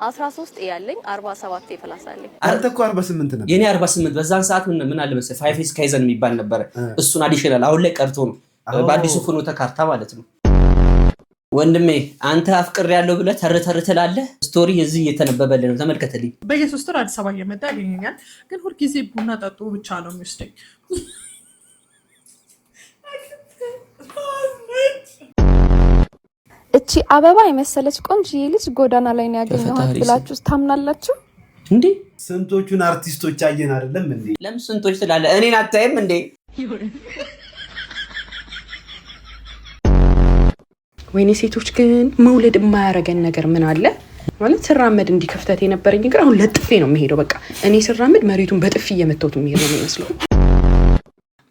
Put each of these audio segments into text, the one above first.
13 ያለኝ 47 ፕላስ አለኝ። አንተ እኮ 48 ነበር። የኔ 48 በዛን ሰዓት ምን አለ መሰለህ 5S ካይዘን የሚባል ነበር። እሱን አዲሽናል አሁን ላይ ቀርቶ ነው በአዲሱ ፍኖተ ካርታ ማለት ነው። ወንድሜ አንተ አፍቅር ያለው ብለህ ተርተር ትላለህ። ስቶሪ እዚህ እየተነበበልህ ነው ተመልከተልኝ። በየሶስት ወር አዲስ አበባ እየመጣ ያገኘኛል፣ ግን ሁልጊዜ ቡና ጠጡ ብቻ ነው የሚወስደኝ። እቺ አበባ የመሰለች ቆንጆዬ ልጅ ጎዳና ላይ ነው ያገኘኋት ብላችሁ ታምናላችሁ እንዴ? ስንቶቹን አርቲስቶች አየን አይደለም እንዴ? ለምን ስንቶች ትላለህ? እኔን አታይም እንዴ? ወይኔ ሴቶች ግን መውለድ የማያረገን ነገር ምን አለ ማለት ስራመድ እንዲከፍተት የነበረኝ ነገር አሁን ለጥፌ ነው የሚሄደው። በቃ እኔ ስራመድ መሬቱን በጥፊ እየመተውት የሚሄድ ነው የሚመስለው።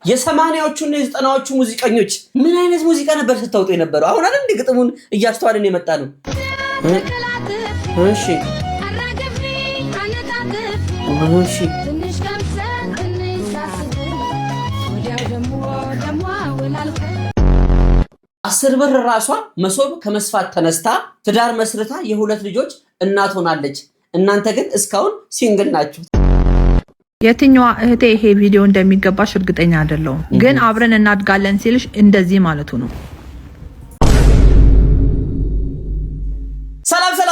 የሰማንያዎቹና የዘጠናዎቹ ሙዚቀኞች ምን አይነት ሙዚቃ ነበር ስታውጡ የነበረው? አሁን አይደል እንደ ግጥሙን እያስተዋልን የመጣ ነው። እሺ እሺ 10 ብር ራሷ መሶብ ከመስፋት ተነስታ ትዳር መስርታ የሁለት ልጆች እናት ሆናለች። እናንተ ግን እስካሁን ሲንግል ናችሁ። የትኛዋ እህቴ ይሄ ቪዲዮ እንደሚገባሽ እርግጠኛ አይደለሁም፣ ግን አብረን እናድጋለን ሲልሽ እንደዚህ ማለቱ ነው።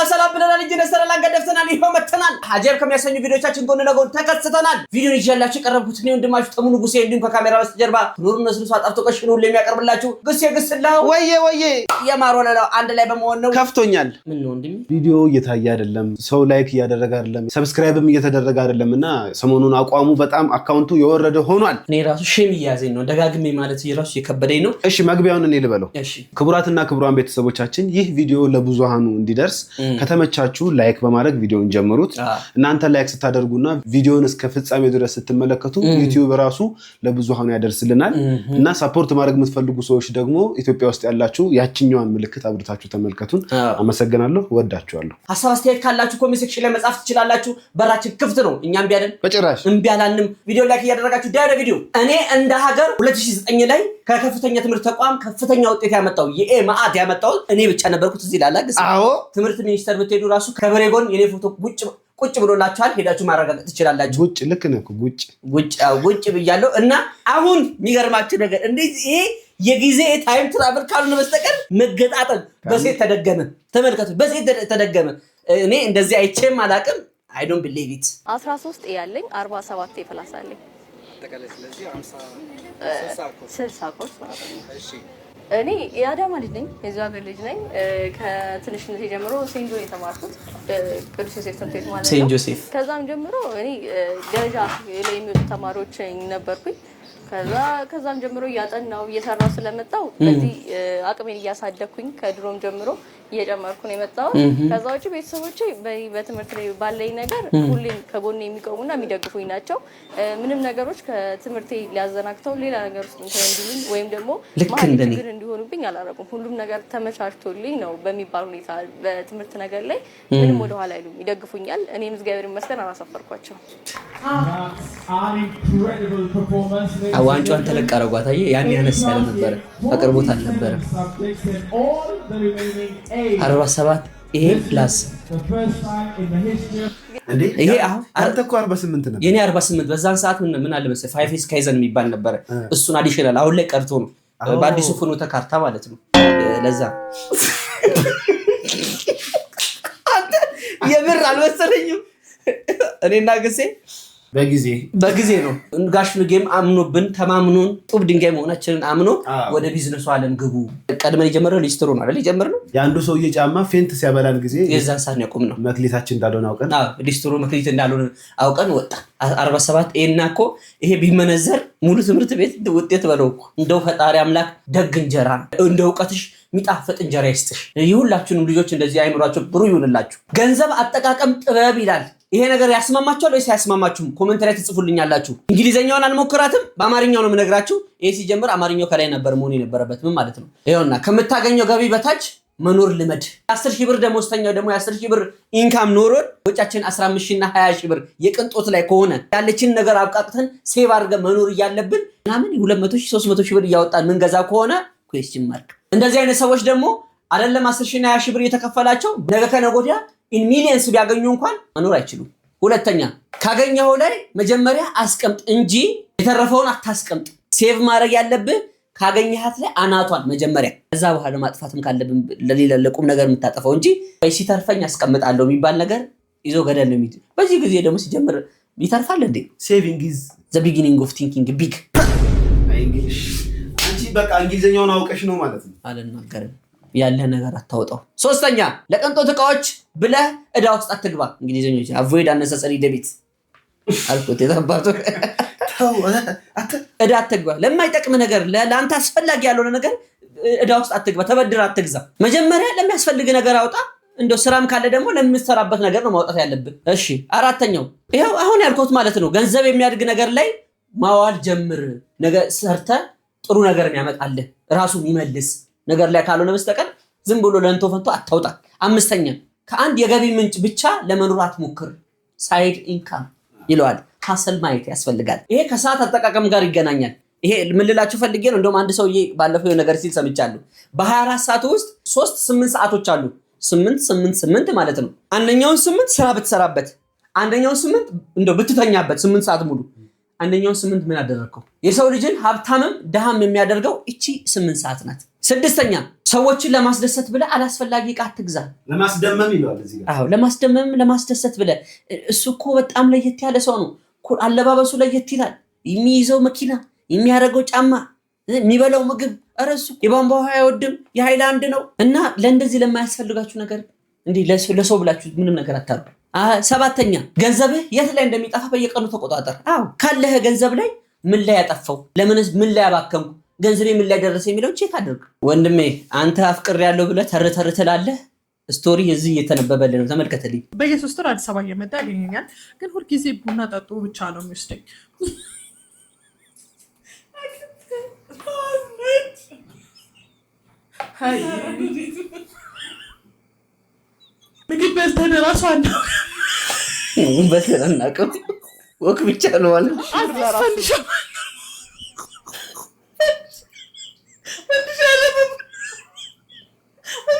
ሰላም ብለናል እንጂ ነስተራላ ገደፍተናል። ይሄው መተናል። አጀብ ከሚያሰኙ ቪዲዮቻችን ጎን ለጎን ተከስተናል። ቪዲዮን ይዤላችሁ ቀረብኩት ነው ወንድማችሁ ተሙኑ ጉሴ፣ እንዲሁም ከካሜራ በስተጀርባ ኑሩን ነስሩስ አጣፍቶ ቀሽኑ ሁሉ የሚያቀርብላችሁ ጉሴ ግስላው ወዬ የማሮለላው አንድ ላይ በመሆን ነው። ከፍቶኛል። ምን ነው ወንድም? ቪዲዮ እየታየ አይደለም፣ ሰው ላይክ እያደረገ አይደለም፣ ሰብስክራይብም እየተደረገ አይደለምና ሰሞኑን አቋሙ በጣም አካውንቱ የወረደ ሆኗል። እኔ ራሱ ሼም እያዘኝ ነው፣ ደጋግሜ ማለት ይራሱ የከበደኝ ነው። እሺ መግቢያውን እኔ ልበለው። እሺ ክቡራትና ክቡራን ቤተሰቦቻችን ይህ ቪዲዮ ለብዙሃኑ እንዲደርስ ከተመቻችሁ ላይክ በማድረግ ቪዲዮን ጀምሩት። እናንተ ላይክ ስታደርጉና ቪዲዮን እስከ ፍጻሜ ድረስ ስትመለከቱ ዩቲዩብ ራሱ ለብዙሃኑ ያደርስልናል እና ሰፖርት ማድረግ የምትፈልጉ ሰዎች ደግሞ ኢትዮጵያ ውስጥ ያላችሁ ያችኛዋን ምልክት አብርታችሁ ተመልከቱን። አመሰግናለሁ፣ ወዳችኋለሁ። ሐሳብ አስተያየት ካላችሁ ኮሜንት ሴክሽን ላይ መጻፍ ትችላላችሁ። በራችን ክፍት ነው። እኛም ቢያለን በጭራሽ እምቢ አላልንም። ቪዲዮ ላይክ እያደረጋችሁ ዳይረ ቪዲዮ እኔ እንደ ሀገር 2009 ላይ ከከፍተኛ ትምህርት ተቋም ከፍተኛ ውጤት ያመጣው የኤማአት ያመጣው እኔ ብቻ ነበርኩት። እዚህ ላላግስ ትምህርት ሚኒስተር ብትሄዱ ራሱ ከበሬ ጎን የኔ ፎቶ ቁጭ ብሎላችኋል። ሄዳችሁ ማረጋገጥ ትችላላችሁ። ጉጭ ልክ ነህ እኮ ጉጭ ብያለሁ። እና አሁን የሚገርማችሁ ነገር እንደዚህ ይሄ የጊዜ ታይም ትራቨል ካልሆነ በስተቀር መገጣጠም በሴት ተደገመ። ተመልከቱ፣ በሴት ተደገመ። እኔ እንደዚህ አይቼም አላቅም። I don't believe it። 13 ያለኝ 47 ፕላስ አለኝ። ተቀለስ ለዚህ 60 ኮርስ ማለት ነው። እሺ እኔ የአዳማ ልጅ ነኝ፣ የዚህ ሀገር ልጅ ነኝ። ከትንሽነቴ ጀምሮ ሴንት ጆሴፍ የተማርኩት ቅዱስ ዮሴፍ ትምህርት ቤት ማለት ነው። ሴንት ጆሴፍ። ከዛም ጀምሮ እኔ ደረጃ ላይ የሚወጡ ተማሪዎች ነበርኩኝ። ከዛም ጀምሮ እያጠናው እየሰራው ስለመጣው በዚህ አቅሜን እያሳደኩኝ ከድሮም ጀምሮ እየጨመርኩ ነው የመጣው። ከዛ ውጪ ቤተሰቦቼ በትምህርት ላይ ባለኝ ነገር ሁሌም ከጎኔ የሚቆሙና የሚደግፉኝ ናቸው። ምንም ነገሮች ከትምህርቴ ሊያዘናግተው ሌላ ነገር ውስጥ እንዲሉኝ ወይም ደግሞ ማህደር እንዲሆኑብኝ አላረኩም። ሁሉም ነገር ተመቻችቶልኝ ነው በሚባል ሁኔታ በትምህርት ነገር ላይ ምንም ወደ ኋላ አይሉም፣ ይደግፉኛል። እኔም እግዚአብሔር ይመስገን አላሳፈርኳቸው። አዋንጫን ተለቅ አረጓት። አየህ ያን ያነሳ ያለ ነበር አቅርቦት አልነበረም። 47 ይሄ ፕላስ ይሄ አንተ እኮ 48 ነበር። የኔ 48 በዛን ሰዓት ምን አለ መሰለህ 5S ካይዘን የሚባል ነበር። እሱን አዲሽናል አሁን ላይ ቀርቶ ነው በአዲሱ ፍኖተ ካርታ ማለት ነው። ለዛ አንተ የምር አልመሰለኝም። እኔና ግሴ በጊዜ ነው ጋሽ ንጌም አምኖብን ተማምኖን ጡብ ድንጋይ መሆናችንን አምኖ ወደ ቢዝነሱ ዓለም ግቡ ቀድመን የጀመረው ሊስትሮ ነው አይደል? የጀመርነው ያንዱ ሰውዬ ጫማ ፌንት ሲያበላን ጊዜ የዛን ሰዓት ያቆም ነው መክሊታችን እንዳልሆነ አውቀን ሊስትሮ መክሊት እንዳልሆነ አውቀን ወጣ 47 እና እኮ ይሄ ቢመነዘር ሙሉ ትምህርት ቤት ውጤት በለው እኮ እንደው ፈጣሪ አምላክ ደግ እንጀራ እንደ ዕውቀትሽ ሚጣፈጥ እንጀራ ይስጥሽ። ይሁላችሁንም ልጆች እንደዚህ አይምሯችሁ ብሩ ይሁንላችሁ። ገንዘብ አጠቃቀም ጥበብ ይላል። ይሄ ነገር ያስማማችኋል ወይስ ያስማማችሁም? ኮሜንት ላይ ትጽፉልኛላችሁ። እንግሊዘኛውን አልሞክራትም፣ በአማርኛው ነው የምነግራችሁ። ይሄ ሲጀምር አማርኛው ከላይ ነበር መሆን የነበረበት። ምን ማለት ነው? ይሄውና ከምታገኘው ገቢ በታች መኖር ልመድ። 10,000 ብር ደሞዝተኛው ደግሞ 10,000 ብር ኢንካም ኖሮን ወጫችን 15,000 እና 20,000 ብር የቅንጦት ላይ ከሆነ ያለችን ነገር አብቃቅተን ሴቭ አድርገን መኖር እያለብን ምናምን 200,000 300,000 ብር እያወጣን ምንገዛ ከሆነ ኩዌስችን ማርክ። እንደዚህ አይነት ሰዎች ደግሞ አይደለም 10,000 እና 20,000 ብር እየተከፈላቸው ነገ ከነገ ወዲያ ኢን ሚሊየንስ ቢያገኙ እንኳን መኖር አይችሉም። ሁለተኛ ካገኘው ላይ መጀመሪያ አስቀምጥ እንጂ የተረፈውን አታስቀምጥ። ሴቭ ማድረግ ያለብህ ካገኘሃት ላይ አናቷን መጀመሪያ፣ ከዛ በኋላ ማጥፋትም ካለብን ለሌላ ለቁም ነገር የምታጠፋው እንጂ ሲተርፈኝ አስቀምጣለሁ የሚባል ነገር ይዞ ገደል ነው የሚል። በዚህ ጊዜ ደግሞ ሲጀምር ይተርፋል እንዴ? ሴቪንግ ኢዝ ዘ ቢጊኒንግ ኦፍ ቲንኪንግ ቢግ። እንግሊሽ አንቺ በቃ እንግሊዘኛውን አውቀሽ ነው ማለት ነው። አልናገርም ያለ ነገር አታውጣው። ሶስተኛ ለቅንጦት ዕቃዎች ብለህ ዕዳ ውስጥ አትግባ። እንግሊዘኞች አቮይድ አነሰሰሪ ዴቢት አልኩት። የተባቱ ዕዳ አትግባ። ለማይጠቅም ነገር ለአንተ አስፈላጊ ያልሆነ ነገር ዕዳ ውስጥ አትግባ። ተበድር አትግዛ። መጀመሪያ ለሚያስፈልግ ነገር አውጣ። እንደው ስራም ካለ ደግሞ ለምትሰራበት ነገር ነው ማውጣት ያለብህ። እሺ አራተኛው ይሄው አሁን ያልኩት ማለት ነው። ገንዘብ የሚያድግ ነገር ላይ ማዋል ጀምር። ነገር ሰርተ ጥሩ ነገር ያመጣልህ ራሱ የሚመልስ ነገር ላይ ካልሆነ በስተቀር ዝም ብሎ ለንቶ ፈንቶ አታውጣ። አምስተኛ ከአንድ የገቢ ምንጭ ብቻ ለመኖር አትሞክር። ሳይድ ኢንካም ይለዋል። ሀሰል ማየት ያስፈልጋል። ይሄ ከሰዓት አጠቃቀም ጋር ይገናኛል። ይሄ ምን ልላችሁ ፈልጌ ነው። እንደውም አንድ ሰውዬ ባለፈው ነገር ሲል ሰምቻለሁ። በ24 ሰዓት ውስጥ 8 ሰዓቶች አሉ። 8 ማለት ነው። አንደኛውን 8 ስራ ብትሰራበት፣ አንደኛውን 8 እንደው ብትተኛበት 8 ሰዓት ሙሉ፣ አንደኛውን 8 ምን አደረከው? የሰው ልጅን ሀብታምም ደሃም የሚያደርገው እቺ 8 ሰዓት ናት። ስድስተኛ ሰዎችን ለማስደሰት ብለህ አላስፈላጊ ዕቃ አትግዛ። ለማስደመም ይለዋል እዚህ ጋር። አዎ ለማስደመም ለማስደሰት ብለህ እሱ እኮ በጣም ለየት ያለ ሰው ነው። አለባበሱ ለየት ይላል። የሚይዘው መኪና፣ የሚያደርገው ጫማ፣ የሚበላው ምግብ እረሱ የቧንቧ ውሃ አይወድም የሃይላንድ ነው። እና ለእንደዚህ ለማያስፈልጋችሁ ነገር እንዲህ ለሰው ብላችሁ ምንም ነገር አታሉ። ሰባተኛ ገንዘብህ የት ላይ እንደሚጠፋ በየቀኑ ተቆጣጠር። አዎ ካለህ ገንዘብ ላይ ምን ላይ ያጠፋው፣ ለምንስ ምን ላይ ያባከምኩ፣ ገንዘቤ ምን ላይ ደረሰ የሚለው ቼክ አድርግ። ወንድሜ አንተ አፍቅር ያለው ብለህ ተርተር ትላለህ። ስቶሪ እዚህ እየተነበበልህ ነው። ተመልከተልኝ። በየ3 ወር አዲስ አበባ እየመጣ ያገኘኛል። ግን ሁልጊዜ ቡና ጠጡ ብቻ ነው የሚወስደኝ። ምግብ በልተን እራሱ በተናናቀው ወክ ብቻ ነው ማለት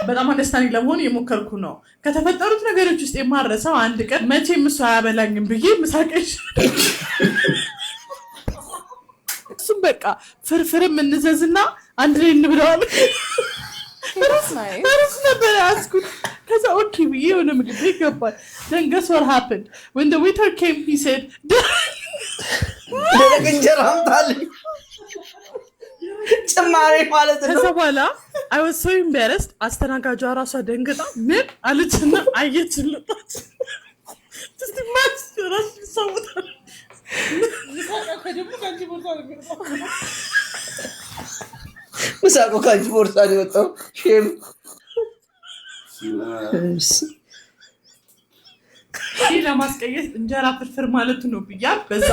በጣም አንደስታኒ ለመሆን የሞከርኩ ነው። ከተፈጠሩት ነገሮች ውስጥ የማረሰው አንድ ቀን መቼም እሱ አያበላኝም ብዬ ምሳቀሽ እሱም በቃ ፍርፍርም እንዘዝና አንድ ላይ እንብለዋል። ሩስ ነበር ያስኩት። ከዛ ኦኬ ብዬ የሆነ ምግብ ቤት ገባል። Then guess what happened? When the waiter came, he said, ደረቅ እንጀራ አምጣልኝ ጭማሪ ማለት ነው። ከዛ በኋላ I was so embarrassed. አስተናጋጇ ራሷ ደንግጣ ምን አለችና አየችልጣች። just imagine ራስ ሰውታል ምሳቆ ካንቺ ቦርሳ ነው የወጣው። ሼም ለማስቀየስ እንጀራ ፍርፍር ማለት ነው ብያል። በዛ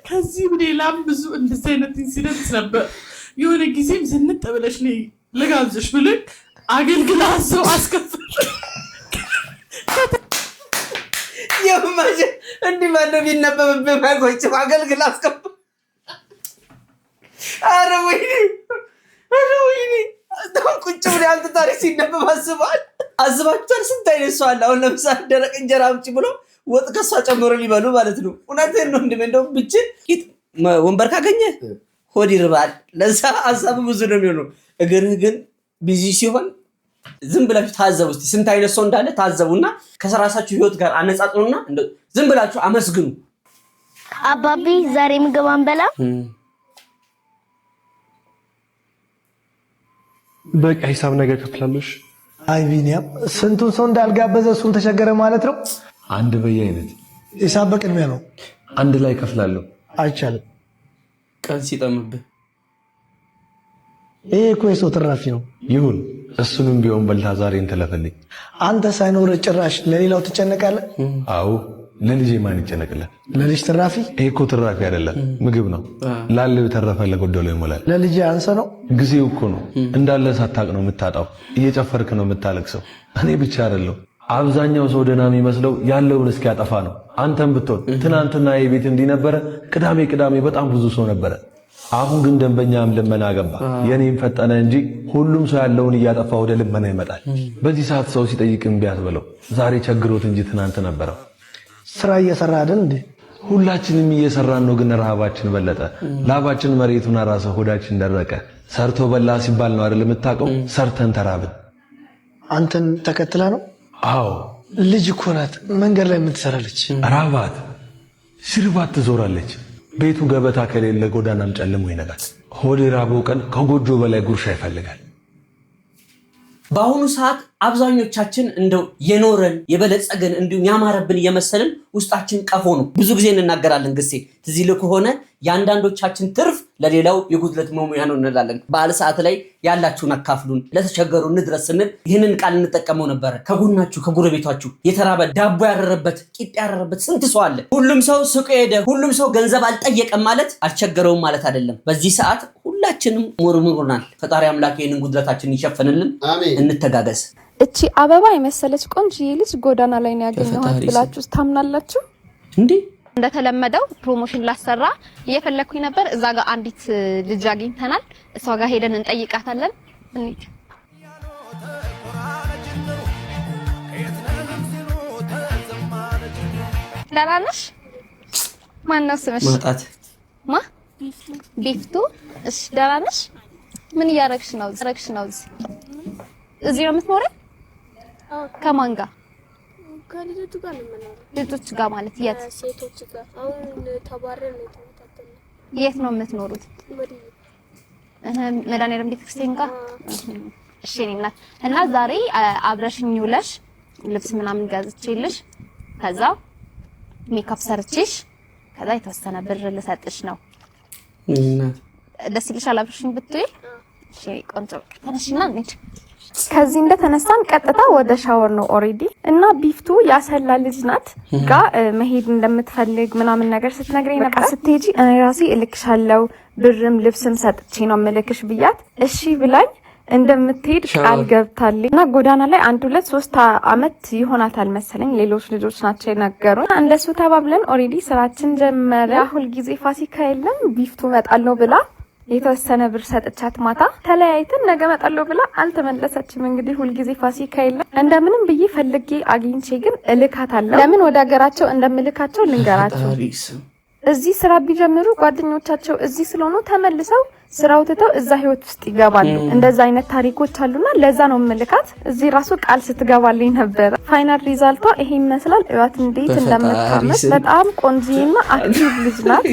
ከዚህ ሌላም ብዙ እንደዚህ አይነት ኢንሲደንት ነበር። የሆነ ጊዜም ዝንጥ ብለሽ ልጋብዝሽ ብለህ አገልግላ ሰው አስከፍል የማጀ እንዲህ ማነው ቢነበብብህ ማቆጭ አገልግላ አስከፍል። ኧረ ወይኔ አሁን ቁጭ ብለህ አንተ ታሪክ ሲነበብ አስባችኋል? ስንት አይነት ሰው አለ። አሁን ለምሳሌ ደረቅ እንጀራ አምጪ ብሎ ወጥ ከሷ ጨምሮ ሊበሉ ማለት ነው። እውነቴን ነው። እንደው ብቻ ወንበር ካገኘ ሆድ ይርባል። ለዛ ሀሳብ ብዙ ነው የሚሆነው። እግርህ ግን ቢዚ ሲሆን ዝም ብላችሁ ታዘቡ። እስቲ ስንት አይነት ሰው እንዳለ ታዘቡና ከራሳችሁ ህይወት ጋር አነጻጽሩና ዝም ብላችሁ አመስግኑ። አባቢ ዛሬ ምግብ አንበላ? በቃ ሂሳብ ነገር ከፍላለሽ። አይ ቢኒያም ስንቱን ሰው እንዳልጋበዘ እሱን ተቸገረ ማለት ነው። አንድ በየአይነት ሂሳብ በቅድሚያ ነው። አንድ ላይ ከፍላለሁ። አይቻልም። ቀን ሲጠምብህ ይሄ እኮ የሰው ትራፊ ነው። ይሁን እሱንም ቢሆን በልታ ዛሬን ትለፈልኝ። አንተ ሳይኖር ጭራሽ ለሌላው ትጨነቃለህ። አዎ ለልጄ ማን ይጨነቅላል? ለልጅ ትራፊ? ይሄ እኮ ትራፊ አይደለም ምግብ ነው። ላለው ተረፈ ለጎደለው ይሞላል። ለልጅ አንሰ ነው። ጊዜው እኮ ነው እንዳለ ሳታቅ ነው የምታጣው። እየጨፈርክ ነው የምታለቅሰው። እኔ ብቻ አይደለም አብዛኛው ሰው ደህና የሚመስለው ያለውን እስኪያጠፋ ነው። አንተም ብትሆን ትናንትና የቤት እንዲህ ነበረ። ቅዳሜ በጣም ብዙ ሰው ነበረ። አሁን ግን ደንበኛም ልመና ገባ። የኔም ፈጠነ እንጂ ሁሉም ሰው ያለውን እያጠፋ ወደ ልመና ይመጣል። በዚህ ሰዓት ሰው ሲጠይቅ እምቢ አትበለው። ዛሬ ቸግሮት እንጂ ትናንት ነበረው። ስራ እየሰራ አይደል እንዴ? ሁላችንም እየሰራን ነው፣ ግን ረሃባችን በለጠ። ላባችን መሬቱን አራሰ፣ ሆዳችን ደረቀ። ሰርቶ በላ ሲባል ነው አይደል የምታውቀው? ሰርተን ተራብን። አንተን ተከትላ ነው? አዎ ልጅ እኮ ናት። መንገድ ላይ የምትሰራለች። ራባት ሲርባት ትዞራለች። ቤቱ ገበታ ከሌለ ጎዳናም ጨልሞ ይነጋል። ሆድ ራበው ቀን ከጎጆ በላይ ጉርሻ ይፈልጋል። በአሁኑ ሰዓት አብዛኞቻችን እንደው የኖረን የበለጸገን እንዲሁም ያማረብን እየመሰልን ውስጣችን ቀፎ ነው። ብዙ ጊዜ እንናገራለን። ግሴ ትዝ ይልህ ከሆነ የአንዳንዶቻችን ትርፍ ለሌላው የጉድለት መሙያ ነው እንላለን። በዓል ሰዓት ላይ ያላችሁን አካፍሉን፣ ለተቸገሩ እንድረስ ስንል ይህንን ቃል እንጠቀመው ነበረ። ከጎናችሁ ከጎረቤታችሁ የተራበ ዳቦ ያረረበት ቂጥ ያረረበት ስንት ሰው አለ። ሁሉም ሰው ሱቅ ሄደ፣ ሁሉም ሰው ገንዘብ አልጠየቀም ማለት አልቸገረውም ማለት አይደለም። በዚህ ሰዓት ሁላችንም ሙርሙሩናል። ፈጣሪ አምላክ ይህንን ጉድለታችንን ይሸፍንልን። እንተጋገዝ። እቺ አበባ የመሰለች ቆንጆዬ ልጅ ጎዳና ላይ ነው ያገኘኋት ብላችሁ ታምናላችሁ እንዴ? እንደተለመደው ፕሮሞሽን ላሰራ እየፈለኩኝ ነበር። እዛ ጋር አንዲት ልጅ አግኝተናል። እሷ ጋር ሄደን እንጠይቃታለን። እንዴ ደህና ነሽ? ማነው ስምሽ? ማጣት ቢፍቱ። እሺ ደህና ነሽ? ምን እያረግሽ ነው? እዚህ ነው የምትኖረው? ከማን ጋር? ከልጆቹ ጋር ነው የምኖረው። ልጆች ጋር ማለት የት? ሴቶች ጋር። አሁን ተባረን ነው የተመጣጣነው። የት ነው የምትኖሩት? መድኃኒዓለም ቤተክርስቲያን ጋር። እሺ እኔ እናት እና ዛሬ አብረሽኝ ውለሽ ልብስ ምናምን ገዝቼልሽ ከዛ ሜካፕ ሰርቼሽ ከዛ የተወሰነ ብር ልሰጥሽ ነው። ደስ ይልሻል አብረሽኝ ብትይ? እሺ ቆንጆ ተነሽና እንሂድ። ከዚህ እንደተነሳን ቀጥታ ወደ ሻወር ነው ኦሬዲ። እና ቢፍቱ ያሰላ ልጅ ናት ጋ መሄድ እንደምትፈልግ ምናምን ነገር ስትነግረኝ ነበር። ስትሄጂ እኔ ራሴ እልክሻለሁ ብርም ልብስም ሰጥቼ ነው ምልክሽ ብያት እሺ ብላኝ እንደምትሄድ ቃል ገብታለች። እና ጎዳና ላይ 1 2 3 አመት ይሆናታል መሰለኝ። ሌሎች ልጆች ናቸው የነገሩን። እንደሱ ተባብለን ኦሬዲ ስራችን ጀመረ። ሁል ጊዜ ፋሲካ የለም ቢፍቱ መጣለው ብላ የተወሰነ ብር ሰጥቻት ማታ ተለያይተን ነገ መጣለው ብላ አልተመለሰችም። እንግዲህ ሁል ጊዜ ፋሲካ የለም እንደምንም ብዬ ፈልጌ አግኝቼ ግን እልካታለሁ። ለምን ወደ ሀገራቸው እንደምልካቸው ልንገራቸው። እዚህ ስራ ቢጀምሩ ጓደኞቻቸው እዚህ ስለሆኑ ተመልሰው ስራው ትተው እዛ ህይወት ውስጥ ይገባሉ። እንደዛ አይነት ታሪኮች አሉና ለዛ ነው ምልካት። እዚህ ራሱ ቃል ስትገባልኝ ነበር። ፋይናል ሪዛልቷ ይሄ ይመስላል። እዋት እንዴት እንደምታምር በጣም ቆንጆና አክቲቭ ልጅ ናት።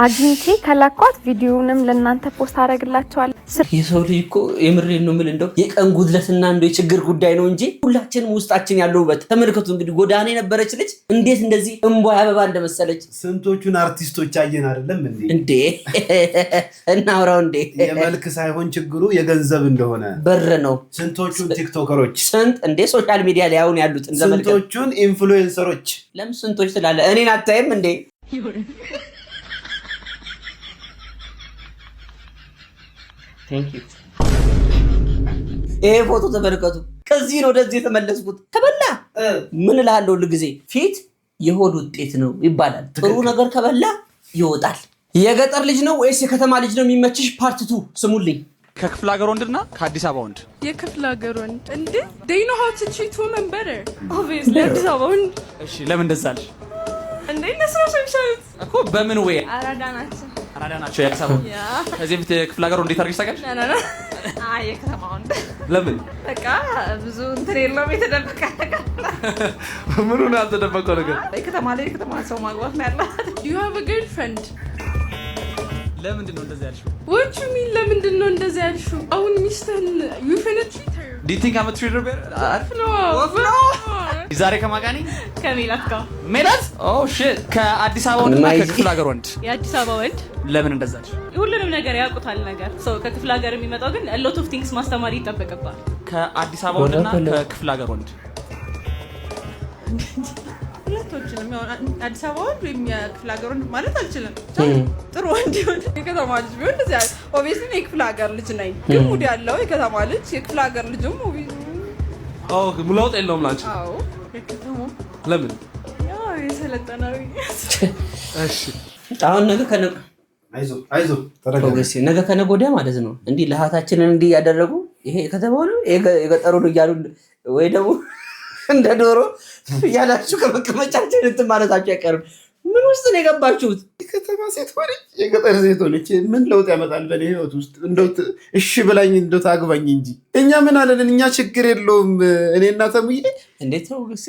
አግኝቼ ከላኳት ቪዲዮንም ለእናንተ ፖስት አደርግላችኋለሁ። የሰው ልጅ እኮ የምሬን ነው የምልህ እንደው የቀን ጉድለትና እንደው የችግር ጉዳይ ነው እንጂ ሁላችንም ውስጣችን ያለው ውበት ተመልከቱ። እንግዲህ ጎዳና የነበረች ልጅ እንዴት እንደዚህ እንቧይ አበባ እንደመሰለች ስንቶቹን አርቲስቶች አየን አይደለም እንዴ? እናውራው እንዴ? የመልክ ሳይሆን ችግሩ የገንዘብ እንደሆነ በር ነው። ስንቶቹን ቲክቶከሮች ስንት እንዴ ሶሻል ሚዲያ ላይ አሁን ያሉት ስንቶቹን ኢንፍሉዌንሰሮች። ለምን ስንቶች ትላለ? እኔን አታይም እንዴ? ይሄ ፎቶ ተመልከቱ። ከዚህ ነው ወደዚህ የተመለስኩት። ከበላ ምን እልሃለሁ ሁልጊዜ ፊት የሆድ ውጤት ነው ይባላል። ጥሩ ነገር ከበላ ይወጣል። የገጠር ልጅ ነው ወይስ የከተማ ልጅ ነው የሚመችሽ? ፓርት 2 ስሙልኝ። ከክፍለ ሀገር ወንድና ከአዲስ አበባ ወንድ። የክፍለ ሀገር ወንድ እንዴ? they know how to treat women better obviously አዲስ አበባ ወንድ። እሺ ለምን እንደዛ አልሽ? እንዴ እነሱ ናቸው የሚሻሉት እኮ። በምን ወይ አራዳ ናቸው። አራዳ ናቸው የአዲስ አበባ። ከዚህ በፊት የክፍለ ሀገር እንዴት አድርገሽ ታውቂያለሽ? አይ የከተማ ወንድ። ለምን? በቃ ብዙ እንትን የለውም የተደበቀ ነገር። ምኑ ነው ያልተደበቀው ነገር? የከተማ ላይ የከተማ ሰው ማግባት ነው ያላት። do you have a girlfriend? ለምንድን ነው እንደዛ ያልሽው? what you mean ለምንድን ነው እንደዛ ያልሽው? አሁን ሚስትህን you finna treat her? do you think I'm a treater better? no ዛሬ ከማጋኒ ከሜላት ጋር። ሜላት? oh shit። ከአዲስ አበባ ወንድና ከክፍለ ሀገር ወንድ። የአዲስ አበባ ወንድ። ለምን እንደዛ አልሽ? ሁሉንም ነገር ያውቁታል ነገር ሰው ከክፍለ ሀገር የሚመጣው ግን a lot of things ማስተማር ይጠበቅባል። ከአዲስ አበባ ወንድና ከክፍለ ሀገር ወንድ ሁለቶችንም አዲስ አበባ ወንድ ወይም የክፍለ ሀገር ወንድ ማለት አልችልም። ጥሩ ወንድ ይሁን የከተማ ልጅ ቢሆን እንደዚህ አይደል። ኦብቪየስሊ የክፍለ ሀገር ልጅ ነኝ፣ ግን ሙድ ያለው የከተማ ልጅ የክፍለ ሀገር ልጅም ለውጥ የለውም ላንቺ? አዎ የከተማ። ለምን? ያው የሰለጠነው። እሺ አሁን ነገ አይዞ ፎገስ ነገ ከነገ ወዲያ ማለት ነው እንዲህ ለሃታችንን እንዲህ ያደረጉ ይሄ ከተባሉ የገጠሩን እያሉ ወይ ደግሞ እንደ ዶሮ ያላችሁ ከመቀመጫችን እንትን ማለታችሁ አይቀርም። ምን ውስጥ ነው የገባችሁት? ከተማ ሴት ሆነች የገጠር ሴት ሆነች ምን ለውጥ ያመጣል በኔ ህይወት ውስጥ? እንደው እሺ ብላኝ እንደው ታግባኝ እንጂ እኛ ምን አለን? እኛ ችግር የለውም እኔና ተሙዬ። እንዴት ነው ግሴ?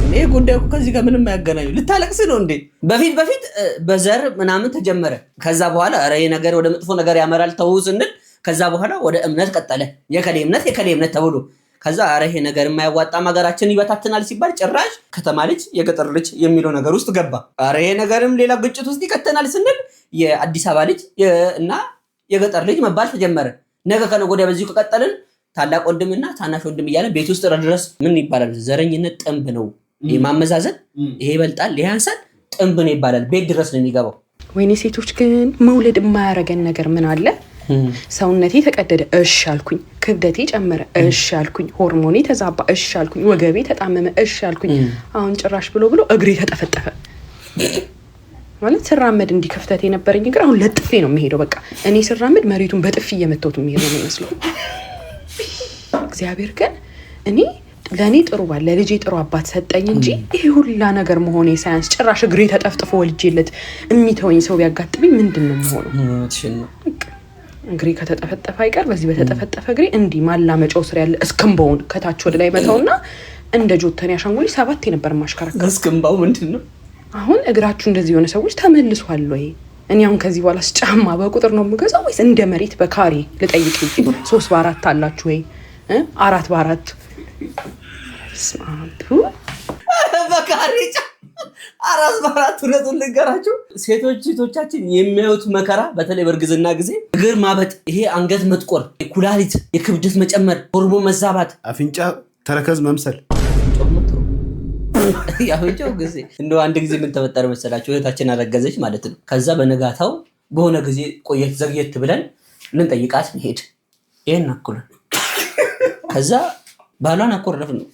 ይሄ ጉዳይ እኮ ከዚህ ጋር ምንም ያገናኙ። ልታለቅስ ነው እንዴ? በፊት በዘር ምናምን ተጀመረ። ከዛ በኋላ ኧረ ይሄ ነገር ወደ መጥፎ ነገር ያመራል ተው ስንል ከዛ በኋላ ወደ እምነት ቀጠለ። የከሌ እምነት ተብሎ ከዛ ኧረ ይሄ ነገር የማያዋጣም ሀገራችን ይበታትናል ሲባል ጭራሽ ከተማ ልጅ የገጠር ልጅ የሚለው ነገር ውስጥ ገባ። ኧረ ይሄ ነገርም ሌላ ግጭት ውስጥ ይከተናል ስንል የአዲስ አበባ ልጅ እና የገጠር ልጅ መባል ተጀመረ። ነገ ከነገ ወዲያ በዚሁ ከቀጠልን ታላቅ ወንድምና ታናሽ ወንድም እያለ ቤት ውስጥ ድረስ ምን ይባላል? ዘረኝነት ጥንብ ነው። የማመዛዘን ይሄ ይበልጣል ይሄ ያንሳል ጥንብ ነው ይባላል። ቤት ድረስ ነው የሚገባው። ወይኔ ሴቶች ግን መውለድ የማያረገን ነገር ምን አለ? ሰውነቴ ተቀደደ እሺ አልኩኝ፣ ክብደቴ ጨመረ እሺ አልኩኝ፣ ሆርሞኔ ተዛባ እሺ አልኩኝ፣ ወገቤ ተጣመመ እሺ አልኩኝ። አሁን ጭራሽ ብሎ እግሬ ተጠፈጠፈ ማለት ስራመድ እንዲህ ክፍተት የነበረኝ ግን አሁን ለጥፌ ነው የሚሄደው። በቃ እኔ ስራመድ መሬቱን በጥፊ እየመታሁት የሚሄደው ነው የሚመስለው። እግዚአብሔር ግን እኔ ለኔ ጥሩ ባል ለልጄ ጥሩ አባት ሰጠኝ እንጂ ይሄ ሁላ ነገር መሆኔ ሳያንስ ጭራሽ እግሬ ተጠፍጥፎ ወልጄለት የሚተወኝ ሰው ቢያጋጥመኝ ምንድነው መሆኑ? እግሬ ከተጠፈጠፈ አይቀር በዚህ በተጠፈጠፈ እግሬ እንዲህ ማላመጫው ስር ያለ እስክምባውን ከታች ወደ ላይ መታውና እንደ ጆተን ያሻንጉሊ 7 የነበር ማሽከረከር። እስክምባው ምንድነው? አሁን እግራችሁ እንደዚህ የሆነ ሰዎች ተመልሷል ወይ? እኔ አሁን ከዚህ በኋላ ጫማ በቁጥር ነው የምገዛው ወይስ እንደ መሬት በካሬ ልጠይቅ እንጂ 3 በ4 አላችሁ ወይ 4 በ4 ስማቱ በካሬ 4 በ4 ሁለቱን ልንገራችሁ። ሴቶቻችን የሚያዩት መከራ በተለይ በእርግዝና ጊዜ እግር ማበጥ፣ ይሄ አንገት መጥቆር፣ ኩላሊት፣ የክብደት መጨመር፣ ሆርሞን መዛባት፣ አፍንጫ ተረከዝ መምሰል ያውጆ ጊዜ እንደው አንድ ጊዜ ምን ተፈጠረ መሰላችሁ? እህታችን አረገዘች ማለት ነው። ከዛ በነጋታው በሆነ ጊዜ ቆየት ዘግየት ብለን ልንጠይቃት ሄድ ይሄን አኩል ከዛ ባሏን አኮረፍ ነው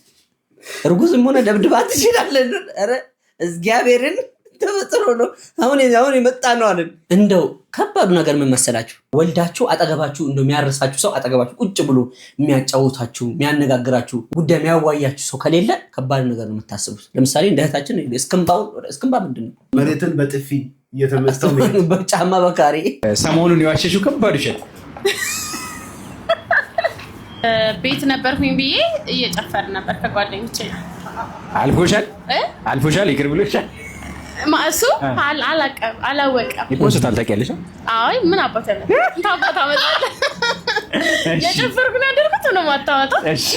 እርጉዝም ሆነ ደብድባት ይችላል። አረ እግዚአብሔርን ተፈጥሮ ነው አሁን የመጣ ነው አለን። እንደው ከባዱ ነገር ምን መሰላችሁ? ወልዳችሁ አጠገባችሁ እንደው የሚያርሳችሁ ሰው አጠገባችሁ ቁጭ ብሎ የሚያጫውታችሁ የሚያነጋግራችሁ ጉዳይ የሚያዋያችሁ ሰው ከሌለ ከባድ ነገር ነው የምታስቡት። ለምሳሌ እንደ እህታችን እስክምባ ምንድነው? መሬትን በጥፊ እየተመታው በጫማ በካሬ ሰሞኑን የዋሸሽው ከባድ ይሸጥ ቤት ነበርኩኝ ብዬ እየጨፈር ነበር ከጓደኞቼ። አልፎሻል ይቅር ብሎሻል ማእሱ አላወቀም። ይቆስታል ታውቂያለሽ? አይ ምን አባተ ነው ታባታ መጣለ የጨፈርኩኝ አደረኩት ነው ማታወጣ። እሺ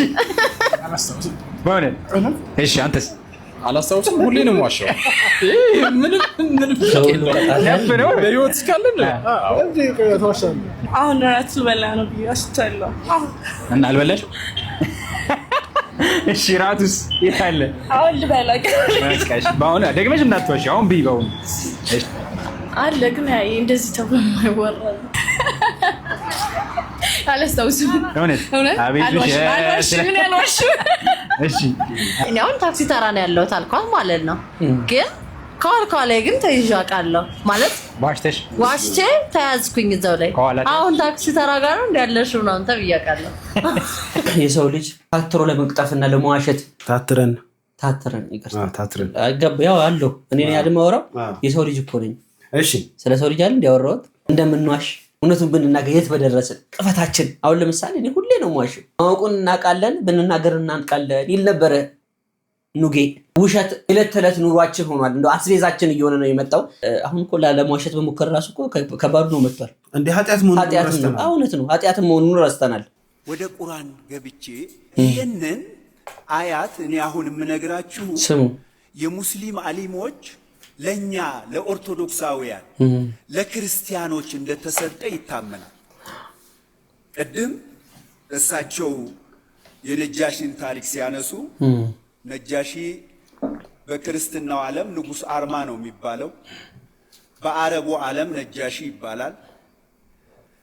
እሺ አንተስ? አላስታውስም። ሁሌ ነው የማዋሸው። ምንም ነው በህይወት እስካለ ነው። አሁን እራት ልበላ ነው ብዬ አስቻለሁ እና አልበላሽ? እሺ ራቱስ ይታለ አሁን ልበላ በቃሽ። ባሁን ደግመሽ እንዳትዋሺ አሁን ቢባው እሺ አለ ግን ያይ እንደዚህ ተብሎ የማይወራ አላስታውስም። እውነት አቤት ምን ያልዋሽ? እሺ እኔ አሁን ታክሲ ተራ ነው ያለሁት አልኳት ማለት ነው። ግን ከኋላ ግን ተይዤ አውቃለሁ ማለት ዋሽቼ ተያዝኩኝ እዛው ላይ። አሁን ታክሲ ተራ ጋር ነው እንዳለሽው ነው አንተ ብያቃለሁ። የሰው ልጅ ታትሮ ለመቅጠፍና ለመዋሸት ታትረን ያው አለው። እኔ ያድማወራው የሰው ልጅ እኮ ነኝ። እሺ ስለ ሰው ልጅ አይደል እንዲያወራው እንደምንዋሽ እውነቱን ብንናገር የት በደረስን ጥፈታችን። አሁን ለምሳሌ እኔ ሁሌ ነው የማዋሸው። ማወቁን እናውቃለን ብንናገር እናንቃለን ይል ነበረ ኑጌ። ውሸት ዕለት ተዕለት ኑሯችን ሆኗል። እንደው አስቤዛችን እየሆነ ነው የመጣው። አሁን እኮ ለመዋሸት በመሞከር ራሱ እኮ ከባድ ነው መጥቷል። እንደ ኃጢአት መሆኑን ረስተናል። እውነት ነው ኃጢአት መሆኑን ረስተናል። ወደ ቁርአን ገብቼ ይህንን አያት እኔ አሁን የምነግራችሁ ስሙ የሙስሊም አሊሞች ለኛ ለኦርቶዶክሳውያን ለክርስቲያኖች እንደተሰጠ ይታመናል። ቅድም እሳቸው የነጃሺን ታሪክ ሲያነሱ ነጃሺ በክርስትናው ዓለም ንጉስ አርማ ነው የሚባለው፣ በአረቡ ዓለም ነጃሺ ይባላል፣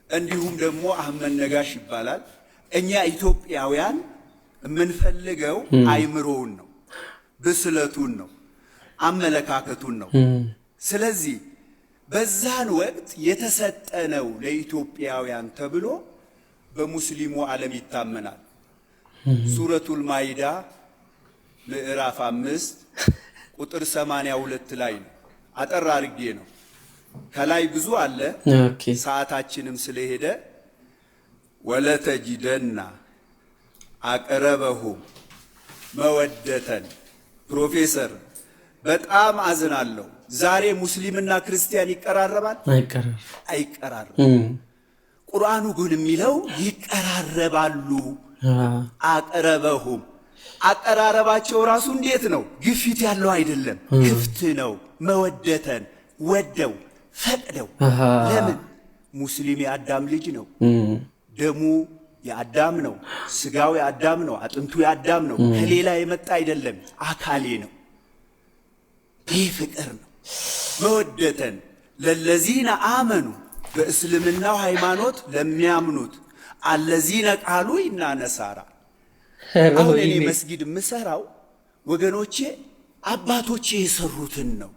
እንዲሁም ደግሞ አህመድ ነጋሽ ይባላል። እኛ ኢትዮጵያውያን የምንፈልገው አይምሮውን ነው፣ ብስለቱን ነው፣ አመለካከቱን ነው። ስለዚህ በዛን ወቅት የተሰጠ ነው ለኢትዮጵያውያን ተብሎ በሙስሊሙ ዓለም ይታመናል። ሱረቱል ማይዳ ምዕራፍ 5 ቁጥር 82 ላይ ነው። አጠር አድርጌ ነው፣ ከላይ ብዙ አለ፣ ሰዓታችንም ስለሄደ ወለተጂደና አቅረበሁም መወደተን። ፕሮፌሰር በጣም አዝናለሁ። ዛሬ ሙስሊምና ክርስቲያን ይቀራረባል? አይቀራረብ። ቁርአኑ ግን የሚለው ይቀራረባሉ። አቅረበሁም አቀራረባቸው ራሱ እንዴት ነው? ግፊት ያለው አይደለም፣ ክፍት ነው። መወደተን ወደው ፈቅደው። ለምን? ሙስሊም የአዳም ልጅ ነው፣ ደሙ የአዳም ነው፣ ስጋው የአዳም ነው፣ አጥንቱ የአዳም ነው፣ ከሌላ የመጣ አይደለም፣ አካሌ ነው። ይህ ፍቅር ነው። መወደተን ለለዚነ አመኑ፣ በእስልምናው ሃይማኖት ለሚያምኑት፣ አለዚነ ቃሉ ኢና ነሳራ። አሁን እኔ መስጊድ የምሰራው ወገኖቼ አባቶቼ የሰሩትን ነው።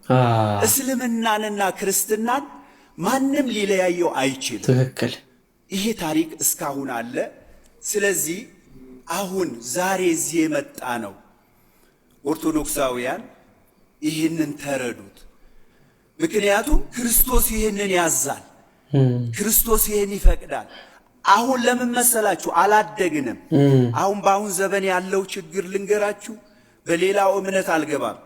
እስልምናንና ክርስትናን ማንም ሊለያየው አይችልም። ትክክል። ይሄ ታሪክ እስካሁን አለ። ስለዚህ አሁን ዛሬ እዚህ የመጣ ነው ኦርቶዶክሳውያን ይህንን ተረዱት። ምክንያቱም ክርስቶስ ይህንን ያዛል፣ ክርስቶስ ይህን ይፈቅዳል። አሁን ለምን መሰላችሁ? አላደግንም። አሁን በአሁን ዘመን ያለው ችግር ልንገራችሁ። በሌላው እምነት አልገባም።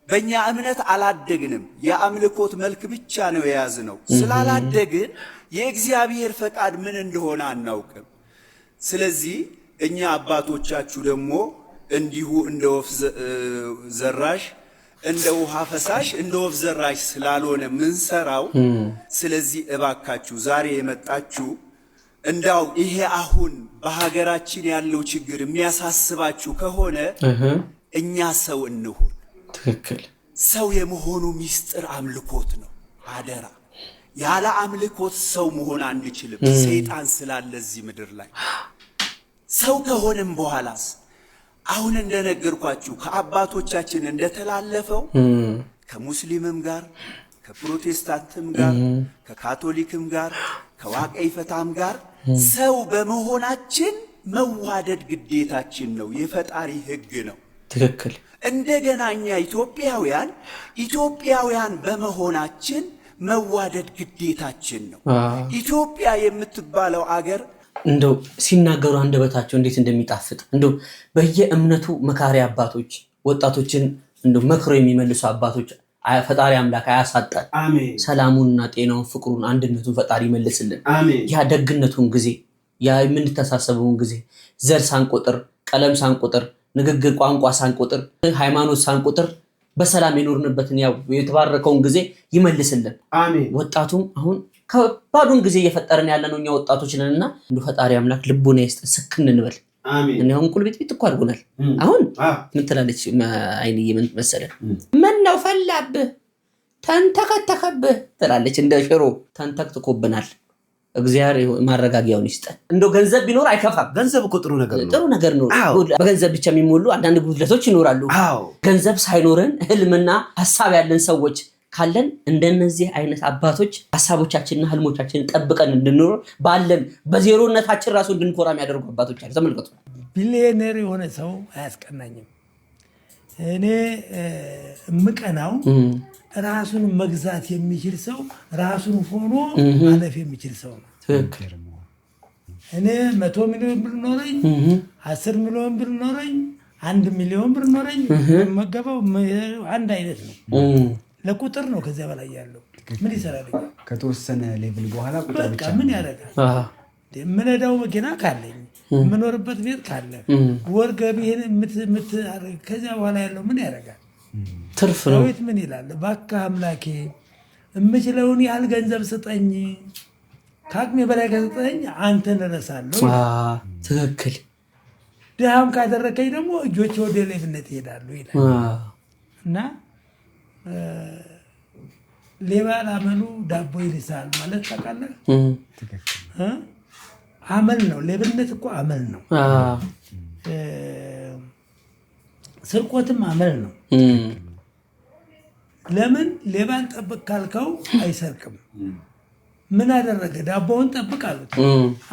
በእኛ እምነት አላደግንም። የአምልኮት መልክ ብቻ ነው የያዝነው። ስላላደግን የእግዚአብሔር ፈቃድ ምን እንደሆነ አናውቅም። ስለዚህ እኛ አባቶቻችሁ ደግሞ እንዲሁ እንደ ወፍ ዘራሽ እንደ ውሃ ፈሳሽ እንደ ወፍ ዘራሽ ስላልሆነ ምንሰራው። ስለዚህ እባካችሁ ዛሬ የመጣችሁ እንዳው ይሄ አሁን በሀገራችን ያለው ችግር የሚያሳስባችሁ ከሆነ እኛ ሰው እንሁን። ትክክል። ሰው የመሆኑ ሚስጥር አምልኮት ነው። አደራ፣ ያለ አምልኮት ሰው መሆን አንችልም። ሰይጣን ስላለ እዚህ ምድር ላይ ሰው ከሆነም በኋላስ አሁን እንደነገርኳችሁ ከአባቶቻችን እንደተላለፈው ከሙስሊምም ጋር ከፕሮቴስታንትም ጋር ከካቶሊክም ጋር ከዋቀይ ፈታም ጋር ሰው በመሆናችን መዋደድ ግዴታችን ነው። የፈጣሪ ሕግ ነው። ትክክል። እንደገና እኛ ኢትዮጵያውያን በመሆናችን መዋደድ ግዴታችን ነው። ኢትዮጵያ የምትባለው አገር እንደው ሲናገሩ አንደበታቸው እንዴት እንደሚጣፍጥ እንደው በየእምነቱ መካሪ አባቶች ወጣቶችን እንደው መክሮ የሚመልሱ አባቶች ፈጣሪ አምላክ አያሳጣን። ሰላሙንና ጤናውን ፍቅሩን አንድነቱን ፈጣሪ ይመልስልን። ያ ደግነቱን ጊዜ ያ የምንተሳሰበውን ጊዜ ዘር ሳንቆጥር ቀለም ሳንቆጥር ንግግር ቋንቋ ሳንቆጥር ሃይማኖት ሳንቆጥር በሰላም የኖርንበትን ያው የተባረከውን ጊዜ ይመልስልን። ወጣቱም አሁን ከባዱን ጊዜ እየፈጠረን ያለነው እኛ ወጣቶች ነንና እንደው ፈጣሪ አምላክ ልቦና ይስጥ። ስክን እንበል። እኔ አሁን ቁልቢት እኮ አድርጎናል። አሁን ምን ትላለች አይንዬ? ምን መሰለህ? ምን ነው ፈላብህ ተንተከተከብህ ትላለች። እንደ ሽሮ ተንተክትኮብናል። እግዚአብሔር ማረጋጊያውን ይስጠን። እንደው ገንዘብ ቢኖር አይከፋም። ገንዘብ እኮ ጥሩ ነገር ነው። በገንዘብ ብቻ የሚሞሉ አንዳንድ ጉድለቶች ይኖራሉ። ገንዘብ ሳይኖረን ህልምና ሐሳብ ያለን ሰዎች ካለን እንደነዚህ አይነት አባቶች ሐሳቦቻችንና ህልሞቻችንን ጠብቀን እንድንኖር ባለን በዜሮነታችን ራሱ እንድንኮራ የሚያደርጉ አባቶች አሉ። ተመልከቱ። ቢሊየነር የሆነ ሰው አያስቀናኝም። እኔ እምቀናው ራሱን መግዛት የሚችል ሰው ራሱን ሆኖ ማለፍ የሚችል ሰው ነው። እኔ 100 ሚሊዮን ብር ኖረኝ 10 ሚሊዮን ብር ኖረኝ 1 ሚሊዮን ብር ኖረኝ መገባው አንድ አይነት ነው። ለቁጥር ነው። ከዚያ በላይ ያለው ምን ይሰራልኛል? ከተወሰነ ሌቭል በኋላ ቁጥር ብቻ ምን ያደርጋል? የምነዳው መኪና ካለኝ የምኖርበት ቤት ካለ ወር ገቢህን ከዚያ በኋላ ያለው ምን ያደርጋል? ትርፍ ነው። ቤት ምን ይላል? እባክህ አምላኬ የምችለውን ያህል ገንዘብ ስጠኝ፣ ከአቅሜ በላይ ከሰጠኝ አንተን እረሳለሁ። ትክክል። ድሃም ካደረከኝ ደግሞ እጆቼ ወደ ሌብነት ይሄዳሉ ይላል እና ሌባ ላመሉ ዳቦ ይልሳል ማለት ታውቃለህ? አመል ነው። ሌብነት እኮ አመል ነው። ስርቆትም አመል ነው። ለምን ሌባን ጠብቅ ካልከው አይሰርቅም። ምን አደረገ? ዳቦውን ጠብቅ አሉት።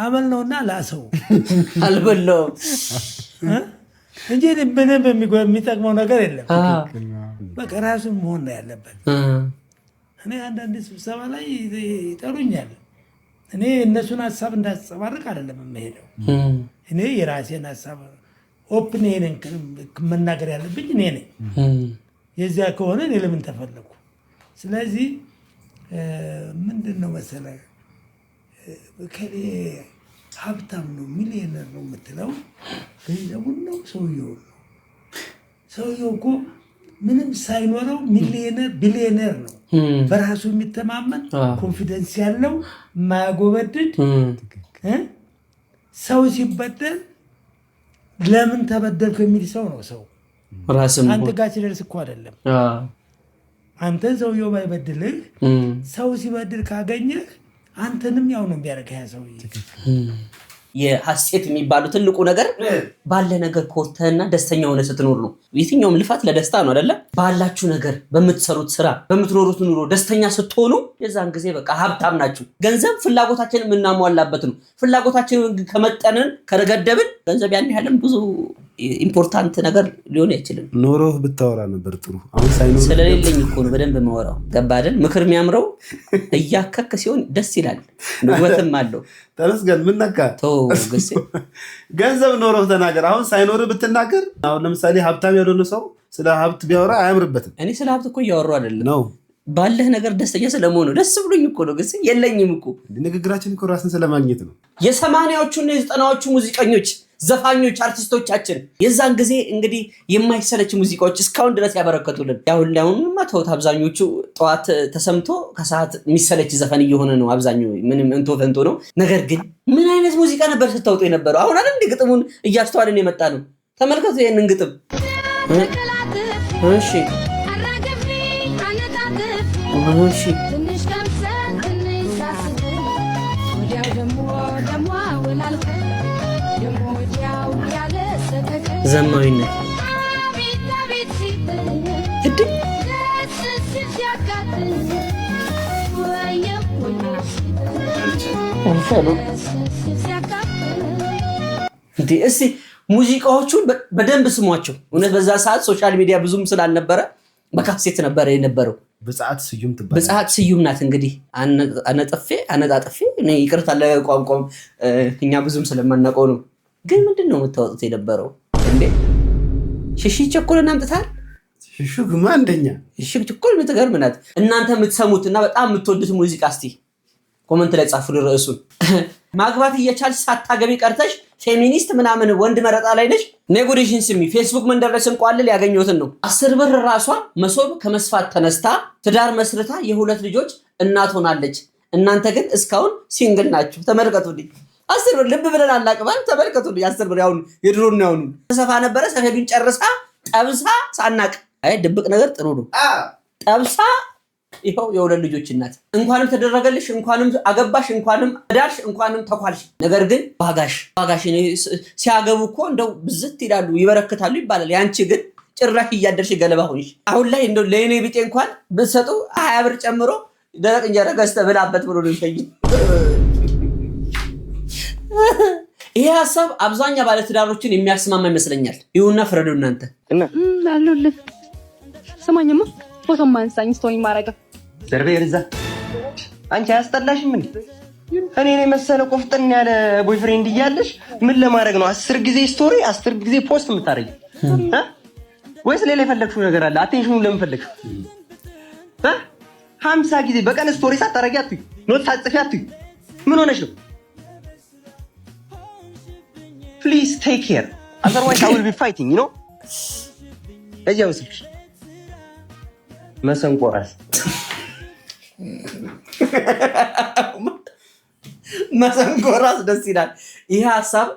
አመል ነውና ላሰው አልበላው እንጂ ምንም የሚጠቅመው ነገር የለም። በቃ ራሱን መሆን ነው ያለበት። እኔ አንዳንድ ስብሰባ ላይ ይጠሩኛል። እኔ እነሱን ሀሳብ እንዳንጸባርቅ አይደለም የምሄደው። እኔ የራሴን ሀሳብ ኦፕን መናገር ያለብኝ እኔ ነኝ። የዚያ ከሆነ እኔ ለምን ተፈለኩ? ስለዚህ ምንድን ነው መሰለህ ከሌ ሀብታም ነው ሚሊዮነር ነው የምትለው ገንዘቡን ነው ሰውየው ነው። ሰውየው እኮ ምንም ሳይኖረው ሚሊዮነር ቢሊዮነር ነው። በራሱ የሚተማመን ኮንፊደንስ ያለው የማያጎበድድ ሰው ሲበደል ለምን ተበደልኩ የሚል ሰው ነው። ሰው አንተ ጋር ሲደርስ እኮ አይደለም አንተ ሰውየው ባይበድልህ ሰው ሲበድል ካገኘህ አንተንም ያው ነው የሚያደርገህ ያ ሰውዬ። የሐሴት የሚባለው ትልቁ ነገር ባለ ነገር ኮርተህና ደስተኛ ሆነ ስትኖር ነው። የትኛውም ልፋት ለደስታ ነው አይደለ? ባላችሁ ነገር በምትሰሩት ስራ በምትኖሩት ኑሮ ደስተኛ ስትሆኑ የዛን ጊዜ በቃ ሀብታም ናችሁ። ገንዘብ ፍላጎታችንን የምናሟላበት ነው። ፍላጎታችንን ከመጠንን ከረገደብን ገንዘብ ያን ያህልም ብዙ ኢምፖርታንት ነገር ሊሆን አይችልም። ኖሮህ ብታወራ ነበር ጥሩ። አሁን ሳይኖር ስለሌለኝ እኮ ነው በደንብ የማወራው። ገባ አይደል? ምክር የሚያምረው እያከክ ሲሆን ደስ ይላል፣ ውበትም አለው። ተመስገን። ምን ነካ? ገንዘብ ኖሮህ ተናገር። አሁን ሳይኖርህ ብትናገር፣ አሁን ለምሳሌ ሀብታም ያልሆነ ሰው ስለ ሀብት ቢያወራ አያምርበትም። እኔ ስለ ሀብት እኮ እያወራሁ አይደለም ነው ባለህ ነገር ደስተኛ ስለመሆኑ ደስ ብሎኝ እኮ ነው። ግን የለኝም እኮ ንግግራችን እኮ ራስን ስለማግኘት ነው። የ80ዎቹና የ90ዎቹ ሙዚቀኞች ዘፋኞች አርቲስቶቻችን የዛን ጊዜ እንግዲህ የማይሰለች ሙዚቃዎች እስካሁን ድረስ ያበረከቱልን። ያሁንማ ተውት። አብዛኞቹ ጠዋት ተሰምቶ ከሰዓት የሚሰለች ዘፈን እየሆነ ነው። አብዛኛው ምንም እንቶ ፈንቶ ነው። ነገር ግን ምን አይነት ሙዚቃ ነበር ስታውጡ የነበረው? አሁን አይደል እንደ ግጥሙን እያስተዋልን የመጣ ነው። ተመልከቱ ይሄንን ግጥም። እሺ እሺ ዘማዊነት እስቲ ሙዚቃዎቹን በደንብ ስሟቸው። እውነት በዛ ሰዓት ሶሻል ሚዲያ ብዙም ስላልነበረ በካሴት ነበረ የነበረው። ብጽዓት ስዩም ትባላለች። ብጽዓት ስዩም ናት እንግዲህ አነጣጥፌ ይቅርታ ለቋንቋም እኛ ብዙም ስለማናውቀው ነው። ግን ምንድን ነው የምታወጡት የነበረው እንዴ? ሽሺ ቸኮልን አምጥታል። ሽሹ ግማ አንደኛ ሽሺ ቸኮል የምትገርም ናት። እናንተ የምትሰሙትና በጣም የምትወዱት ሙዚቃ እስቲ ኮመንት ላይ ጻፉ። ርዕሱን ማግባት እየቻልሽ ሳታገቢ ቀርተሽ ፌሚኒስት ምናምን ወንድ መረጣ ላይ ነሽ። ኔጎዴሽን ስሚ። ፌስቡክ መንደር ላይ ስንቋልል ያገኘሁትን ነው። 10 ብር ራሷ መሶብ ከመስፋት ተነስታ ትዳር መስርታ የ2 ልጆች እናት ሆናለች። እናንተ ግን እስካሁን ሲንግል ናችሁ። ተመልከቱልኝ። 10 ብር ልብ ብለን አላቅባል። ተመልከቱልኝ 10 ብር ያሁን የድሮና ያሁን ተሰፋ ነበረ። ሰፌዱን ጨርሳ ጠብሳ ሳናቅ ድብቅ ነገር ጥሩ ነው። ጠብሳ ይኸው የ2 ልጆች እናት። እንኳንም ተደረገልሽ፣ እንኳንም አገባሽ፣ እንኳንም ዳርሽ፣ እንኳንም ተኳልሽ። ነገር ግን ዋጋሽ ሲያገቡ እኮ እንደው ብዝት ይላሉ ይበረክታሉ ይባላል። ያንቺ ግን ጭራሽ እያደርሽ ገለባ ሆንሽ። አሁን ላይ እንደው ለእኔ ቢጤ እንኳን ብትሰጡ 20 ብር ጨምሮ ደረቅ እንጀራ ገዝተህ ብላበት ብሎ ነው ይሸኝ። ይሄ ሀሳብ አብዛኛ ባለትዳሮችን የሚያስማማ ይመስለኛል። ይሁንና ፍረዱ እናንተ። አለሁልህ። ስማኝማ ፎቶ ማንሳኝ ስቶሪ ማረጋ ዘርቤ ርዛ አንቺ አያስጠላሽም እንዴ? እኔ ነኝ መሰለ ቆፍጠን ያለ ቦይፍሬንድ እያለሽ ምን ለማድረግ ነው 10 ጊዜ ስቶሪ 10 ጊዜ ፖስት የምታረጊ? ወይስ ሌላ የፈለግሽው ነገር አለ? አቴንሽኑን ለምን ፈለግሽ? 50 ጊዜ በቀን ስቶሪ ሳታረጊ አትይ፣ ኖት ሳትጽፊ አትይ። ምን ሆነሽ ነው? ፕሊዝ ቴክ ኬር otherwise I will be fighting you know። እዚያው ስልሽ መሰንቆራስ መሰንቆራስ ደስ ይላል። ይሄ ሀሳብ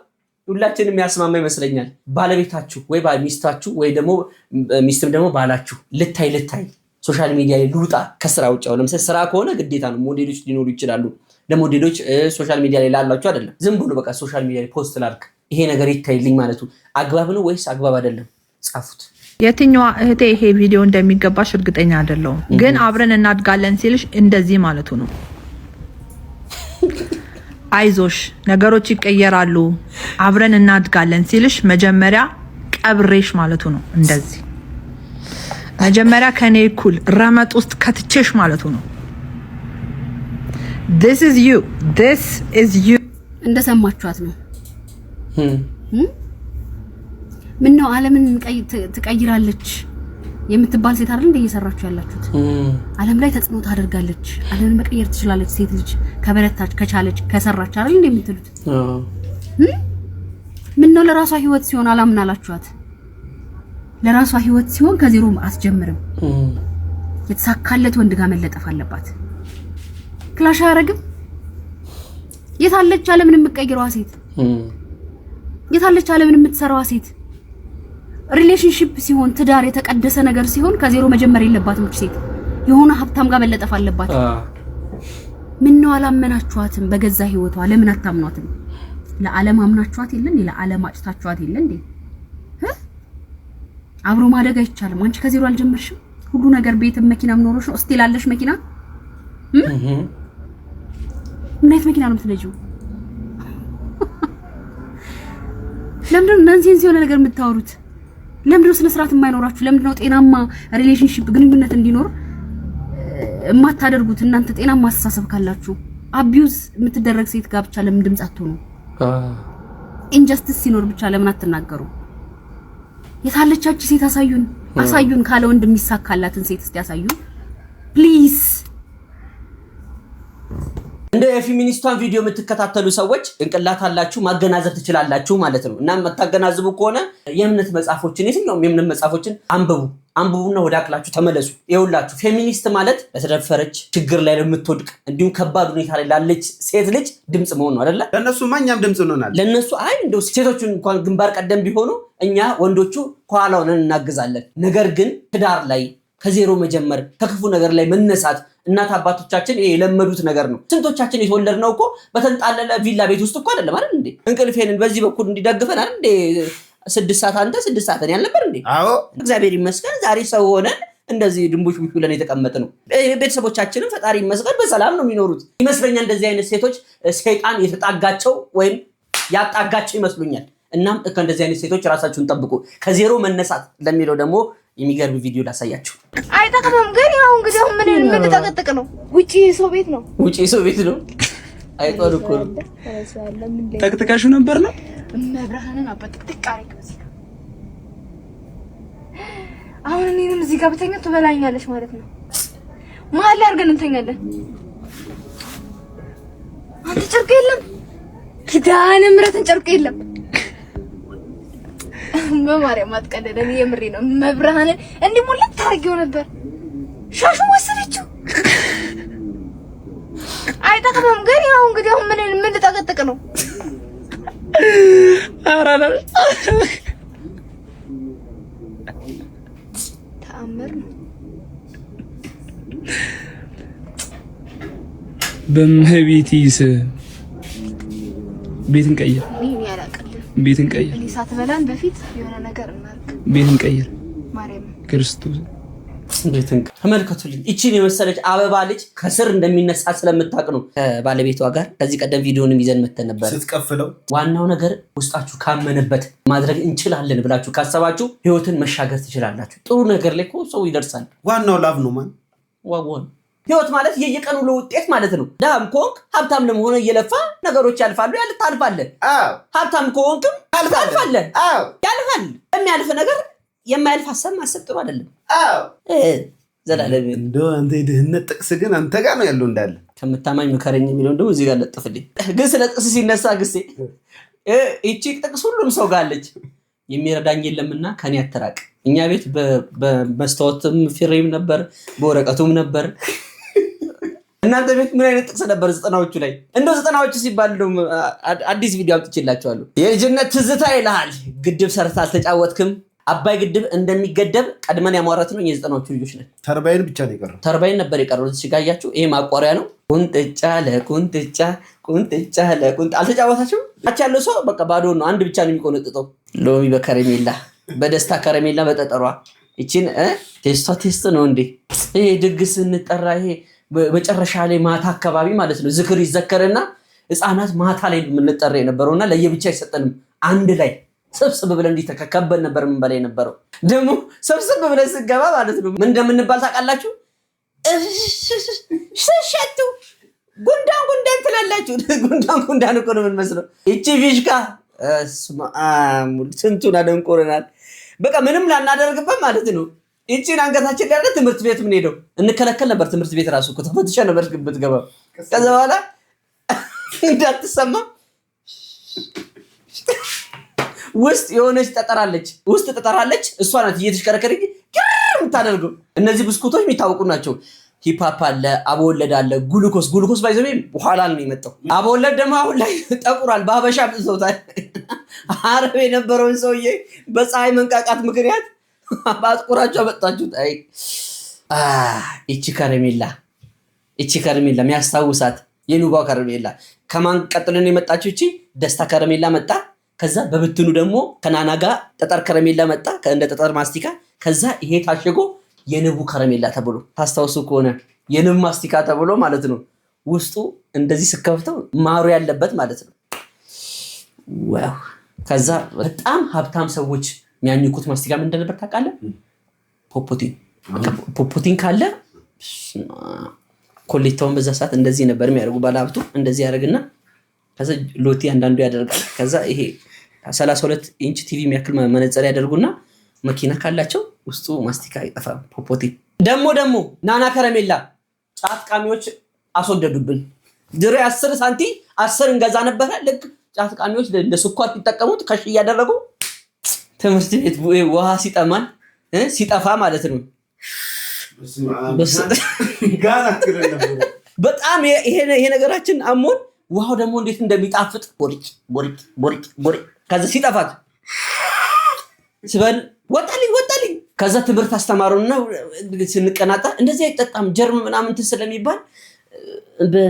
ሁላችንም የሚያስማማ ይመስለኛል። ባለቤታችሁ ወይ ሚስታችሁ ወይ ደግሞ ሚስትም ደግሞ ባላችሁ ልታይ ሶሻል ሚዲያ ላይ ልውጣ ከስራ ውጭ። አሁን ለምሳሌ ስራ ከሆነ ግዴታ ነው። ሞዴሎች ሊኖሩ ይችላሉ። ለሞዴሎች ሶሻል ሚዲያ ላይ ላላችሁ አይደለም። ዝም ብሎ በቃ ሶሻል ሚዲያ ላይ ፖስት ላድርግ ይሄ ነገር ይታይልኝ ማለቱ አግባብ ነው ወይስ አግባብ አይደለም? ጻፉት። የትኛዋ እህቴ ይሄ ቪዲዮ እንደሚገባሽ እርግጠኛ አይደለሁም፣ ግን አብረን እናድጋለን ሲልሽ እንደዚህ ማለቱ ነው። አይዞሽ ነገሮች ይቀየራሉ፣ አብረን እናድጋለን ሲልሽ መጀመሪያ ቀብሬሽ ማለቱ ነው። እንደዚህ መጀመሪያ ከኔ እኩል ረመጥ ውስጥ ከትቼሽ ማለቱ ነው። this is you እንደሰማችኋት ነው። ምን ነው ዓለምን ትቀይራለች የምትባል ሴት አይደል እንደ እየሰራችሁ ያላችሁት? ዓለም ላይ ተጽዕኖ ታደርጋለች፣ ዓለምን መቀየር ትችላለች ሴት ልጅ ከበረታች ከቻለች ከሰራች አይደል እንደ የምትሉት? ምን ነው ለራሷ ህይወት ሲሆን አላምን አላችኋት? ለራሷ ህይወት ሲሆን ከዜሮ አስጀምርም። የተሳካለት ወንድ ጋር መለጠፍ አለባት። ክላሽ አያረግም። የታለች ዓለምን የምትቀይረዋ ሴት? የታለች ዓለምን የምትሰራዋ ሴት? ሪሌሽንሺፕ ሲሆን ትዳር የተቀደሰ ነገር ሲሆን ከዜሮ መጀመር የለባትም ሴት። የሆነ ሀብታም ጋር መለጠፍ አለባት። ምን ነው አላመናችኋትም? በገዛ ህይወቷ ለምን አታምኗትም? ለዓለም አምናችኋት የለን? ለዓለም አጭታችኋት የለን እንዴ? አብሮ ማደግ አይቻልም። አንቺ ከዜሮ አልጀመርሽም። ሁሉ ነገር ቤትም መኪናም ኖሮሽ ነው እስቲ ላለሽ መኪና ምን አይነት መኪና ነው የምትነጂው? ለምንድነው ናንሴንስ የሆነ ነገር የምታወሩት? ለምንድነው ስነ ስርዓት የማይኖራችሁ? ለምንድነው ጤናማ ሪሌሽንሺፕ ግንኙነት እንዲኖር የማታደርጉት? እናንተ ጤናማ አስተሳሰብ ካላችሁ አቢዩዝ የምትደረግ ሴት ጋር ብቻ ለምን ድምጽ አትሆኑ? ኢንጀስቲስ ሲኖር ብቻ ለምን አትናገሩ? የታለቻችሁ ሴት አሳዩን ካለ ወንድ የሚሳካላትን ሴት እስቲ አሳዩን ፕሊዝ። እንደ የፌሚኒስቷን ቪዲዮ የምትከታተሉ ሰዎች እንቅላት አላችሁ ማገናዘብ ትችላላችሁ ማለት ነው። እና መታገናዝቡ ከሆነ የእምነት መጽሐፎችን የትኛውም የእምነት መጽሐፎችን አንብቡና ወደ አቅላችሁ ተመለሱ። ይኸውላችሁ ፌሚኒስት ማለት ለተደፈረች ችግር ላይ ለምትወድቅ እንዲሁም ከባድ ሁኔታ ላይ ላለች ሴት ልጅ ድምጽ መሆን ነው አይደለ? ለነሱ ማኛም ድምጽ እንሆናለን። ለነሱ እንደው ሴቶቹን እንኳን ግንባር ቀደም ቢሆኑ እኛ ወንዶቹ ከኋላ ሆነን እናግዛለን። ነገር ግን ትዳር ላይ ከዜሮ መጀመር ከክፉ ነገር ላይ መነሳት እናት አባቶቻችን የለመዱት ነገር ነው። ስንቶቻችን የተወለድነው እኮ በተንጣለለ ቪላ ቤት ውስጥ እኮ አይደለም አይደል እንዴ? እንቅልፌን በዚህ በኩል እንዲደግፈን አይደል እንዴ? 6 ሰዓት አንተ 6 ሰዓት እኔ አልነበር እንዴ? አዎ እግዚአብሔር ይመስገን ዛሬ ሰው ሆነን እንደዚህ ድንቦች ብለን የተቀመጥነው። ቤተሰቦቻችንን ፈጣሪ ይመስገን በሰላም ነው የሚኖሩት ይመስለኛል። እንደዚህ አይነት ሴቶች ሰይጣን የተጣጋቸው ወይም ያጣጋቸው ይመስሉኛል። እናም ከእንደዚህ አይነት ሴቶች ራሳችሁን ጠብቁ። ከዜሮ መነሳት ለሚለው ደግሞ የሚገርም ቪዲዮ ላሳያችሁ። አይጠቅምም ግን ያው እንግዲህ ምን ተጠቅጥቅ ነው? ውጪ ሰው ቤት ነው። አይጧል እኮ ነው። ተቅጥቀሹ ነበር ነው መብራህንን አበጥጥቅ አረጋስ። አሁን እኔንም እዚህ ጋር ብተኛ ትበላኛለሽ ማለት ነው። መሀል ላይ አድርገን እንተኛለን። አንተ ጨርቅ የለም ኪዳነ ምሕረትን ጨርቅ የለም። በማርያም አትቀደደ። እኔ የምሬ ነው። መብራህን እንዲህ ሞላት ታርጊው ነበር። ሻሹ ወሰደችው። አይጠቅምም ግን ያው እንግዲህ ምን ልጠቀጥቅ ነው? አራዳ ተአምር ነው። በመቤቲስ ቤትን ቀይር። እኔ ያላቀልኝ ቤትን ቀይር። እኔ ሳትበላን በፊት የሆነ ነገር እናርግ። ቤትን ቀይር። ማርያም ክርስቶስ ቤትን ተመልከቱልኝ። እቺን የመሰለች አበባ ልጅ ከስር እንደሚነሳ ስለምታውቅ ነው ከባለቤቷ ጋር ከዚህ ቀደም ቪዲዮንም ይዘን መተን ነበር ስትቀፍለው። ዋናው ነገር ውስጣችሁ ካመነበት ማድረግ እንችላለን ብላችሁ ካሰባችሁ ህይወትን መሻገር ትችላላችሁ። ጥሩ ነገር ላይ ሰው ይደርሳል። ዋናው ላቭ ነው ማን ዋጓን ህይወት ማለት የየቀኑ ለውጤት ማለት ነው። ዳም ኮንክ ሀብታም ለመሆን እየለፋ ነገሮች ያልፋሉ። ታልፋለህ። ሀብታም ኮንክም ታልፋለህ። ያልፋል። የሚያልፍ ነገር የማያልፍ ሀሳብ ማሰብ ጥሩ አይደለም። ዘላለም እንደው አንተ የድህነት ጥቅስ ግን አንተ ጋር ነው ያለው እንዳለ ከምታማኝ ምከረኝ የሚለው እንደው እዚህ ጋር ለጥፍልኝ። ግን ስለ ጥቅስ ሲነሳ ግሴ እቺ ጥቅስ ሁሉም ሰው ጋር አለች። የሚረዳኝ የለምና ከኔ አትራቅ። እኛ ቤት በመስታወትም ፍሬም ነበር፣ በወረቀቱም ነበር። እናንተ ቤት ምን አይነት ጥቅስ ነበር? 90ዎቹ ላይ እንደው 90ዎቹ ሲባል እንደው አዲስ ቪዲዮ አምጥቼላችኋለሁ። የልጅነት ትዝታ ይልሃል። ግድብ ሰርታ አልተጫወትክም። አባይ ግድብ እንደሚገደብ ቀድመን ያሟረት ነው። የ90ዎቹ ልጆች ነን። ተርባይን ብቻ ነው የቀረው። ተርባይን ነበር የቀረው። ሲጋያችሁ ይሄ ማቋሪያ ነው። ቁንጥጫ ለቁንጥጫ ቁንጥጫ ለቁንጥ አልተጫወታችሁም? አቻ ያለው ሰው በቃ ባዶ ነው። አንድ ብቻ ነው የሚቆነጥጠው። ሎሚ በከረሜላ በደስታ ከረሜላ በጠጠሯ እቺን ቴስት ነው እንዴ? ይሄ ድግስ እንጠራ። ይሄ መጨረሻ ላይ ማታ አካባቢ ማለት ነው ዝክር ይዘከርና ህፃናት ማታ ላይ የምንጠራ የነበረውና ለየብቻ አይሰጠንም። አንድ ላይ ሰብስብ ብለን እንዲህ ተከከበን ነበር ምን በላይ ነበረው። ደግሞ ሰብስብ ብለን ስገባ ማለት ነው ምን እንደምንባል ታውቃላችሁ? ሸሸቱ ጉንዳን ትላላችሁ። ጉንዳን እኮ ነው የምንመስለው። እቺ ፊሽካ ስንቱን አደንቆረናል። በቃ ምንም ላናደርግበት ማለት ነው። እቺን አንገታችን ላይ ትምህርት ቤት ምን ሄደው እንከለከል ነበር። ትምህርት ቤት ራሱ እኮ ተፈትሸ ነበር ብትገባ። ከዛ በኋላ እንዳትሰማ ውስጥ የሆነች ጠጠራለች። እሷ ናት እየተሽከረከረች የምታደርገው። እነዚህ ብስኩቶች የሚታወቁ ናቸው። ሂፓፕ አለ፣ አቦወለድ አለ፣ ጉሉኮስ ባይዘው በኋላ ነው የመጣው። አቦወለድ ደግሞ አሁን ላይ ጠቁሯል። በሀበሻ ብትሰውታል። አረብ የነበረውን ሰውዬ በፀሐይ መንቃቃት ምክንያት ባጥቁራቸው አመጣችሁት። አይ እቺ ከረሜላ የሚያስታውሳት የኑጋው ከረሜላ ከማን ቀጥሎ ነው የመጣችው? እቺ ደስታ ከረሜላ መጣ። ከዛ በብትኑ ደግሞ ከናና ጋር ጠጠር ከረሜላ መጣ፣ እንደ ጠጠር ማስቲካ። ከዛ ይሄ ታሽጎ የንቡ ከረሜላ ተብሎ ታስታውሱ ከሆነ የንብ ማስቲካ ተብሎ ማለት ነው። ውስጡ እንደዚህ ስከፍተው ማሩ ያለበት ማለት ነው። ዋው! ከዛ በጣም ሀብታም ሰዎች የሚያኝኩት ማስቲካ ምን እንደነበር ታውቃለህ? ፖፖቲን ካለ ኮሌታውን በዛ ሰዓት እንደዚህ ነበር የሚያደርጉ። ባለሀብቱ እንደዚህ ያደርግና ከዛ ሎቲ አንዳንዱ ያደርጋል። ከዛ ይሄ 32 ኢንች ቲቪ የሚያክል መነጽር ያደርጉና መኪና ካላቸው ውስጡ ማስቲካ ይጠፋል። ፖፖቲን ደግሞ ናና ከረሜላ ጫት ቃሚዎች አስወደዱብን። ድሬ 10 ሳንቲ 10 እንገዛ ነበረ። ልክ ጫት ቃሚዎች ለስኳር ሲጠቀሙት ከሽ እያደረጉ ትምህርት ቤት ውሃ ሲጠማን ሲጠፋ ማለት ነው። በጣም ይሄ ነገራችን አሞን ውሃው ደግሞ እንዴት እንደሚጣፍጥ ቦሪቅ ከዛ ሲጠፋት ስበል ወጣልኝ። ከዛ ትምህርት አስተማሩና ስንቀናጣ እንደዚህ አይጠጣም ጀርም ምናምን ስለሚባል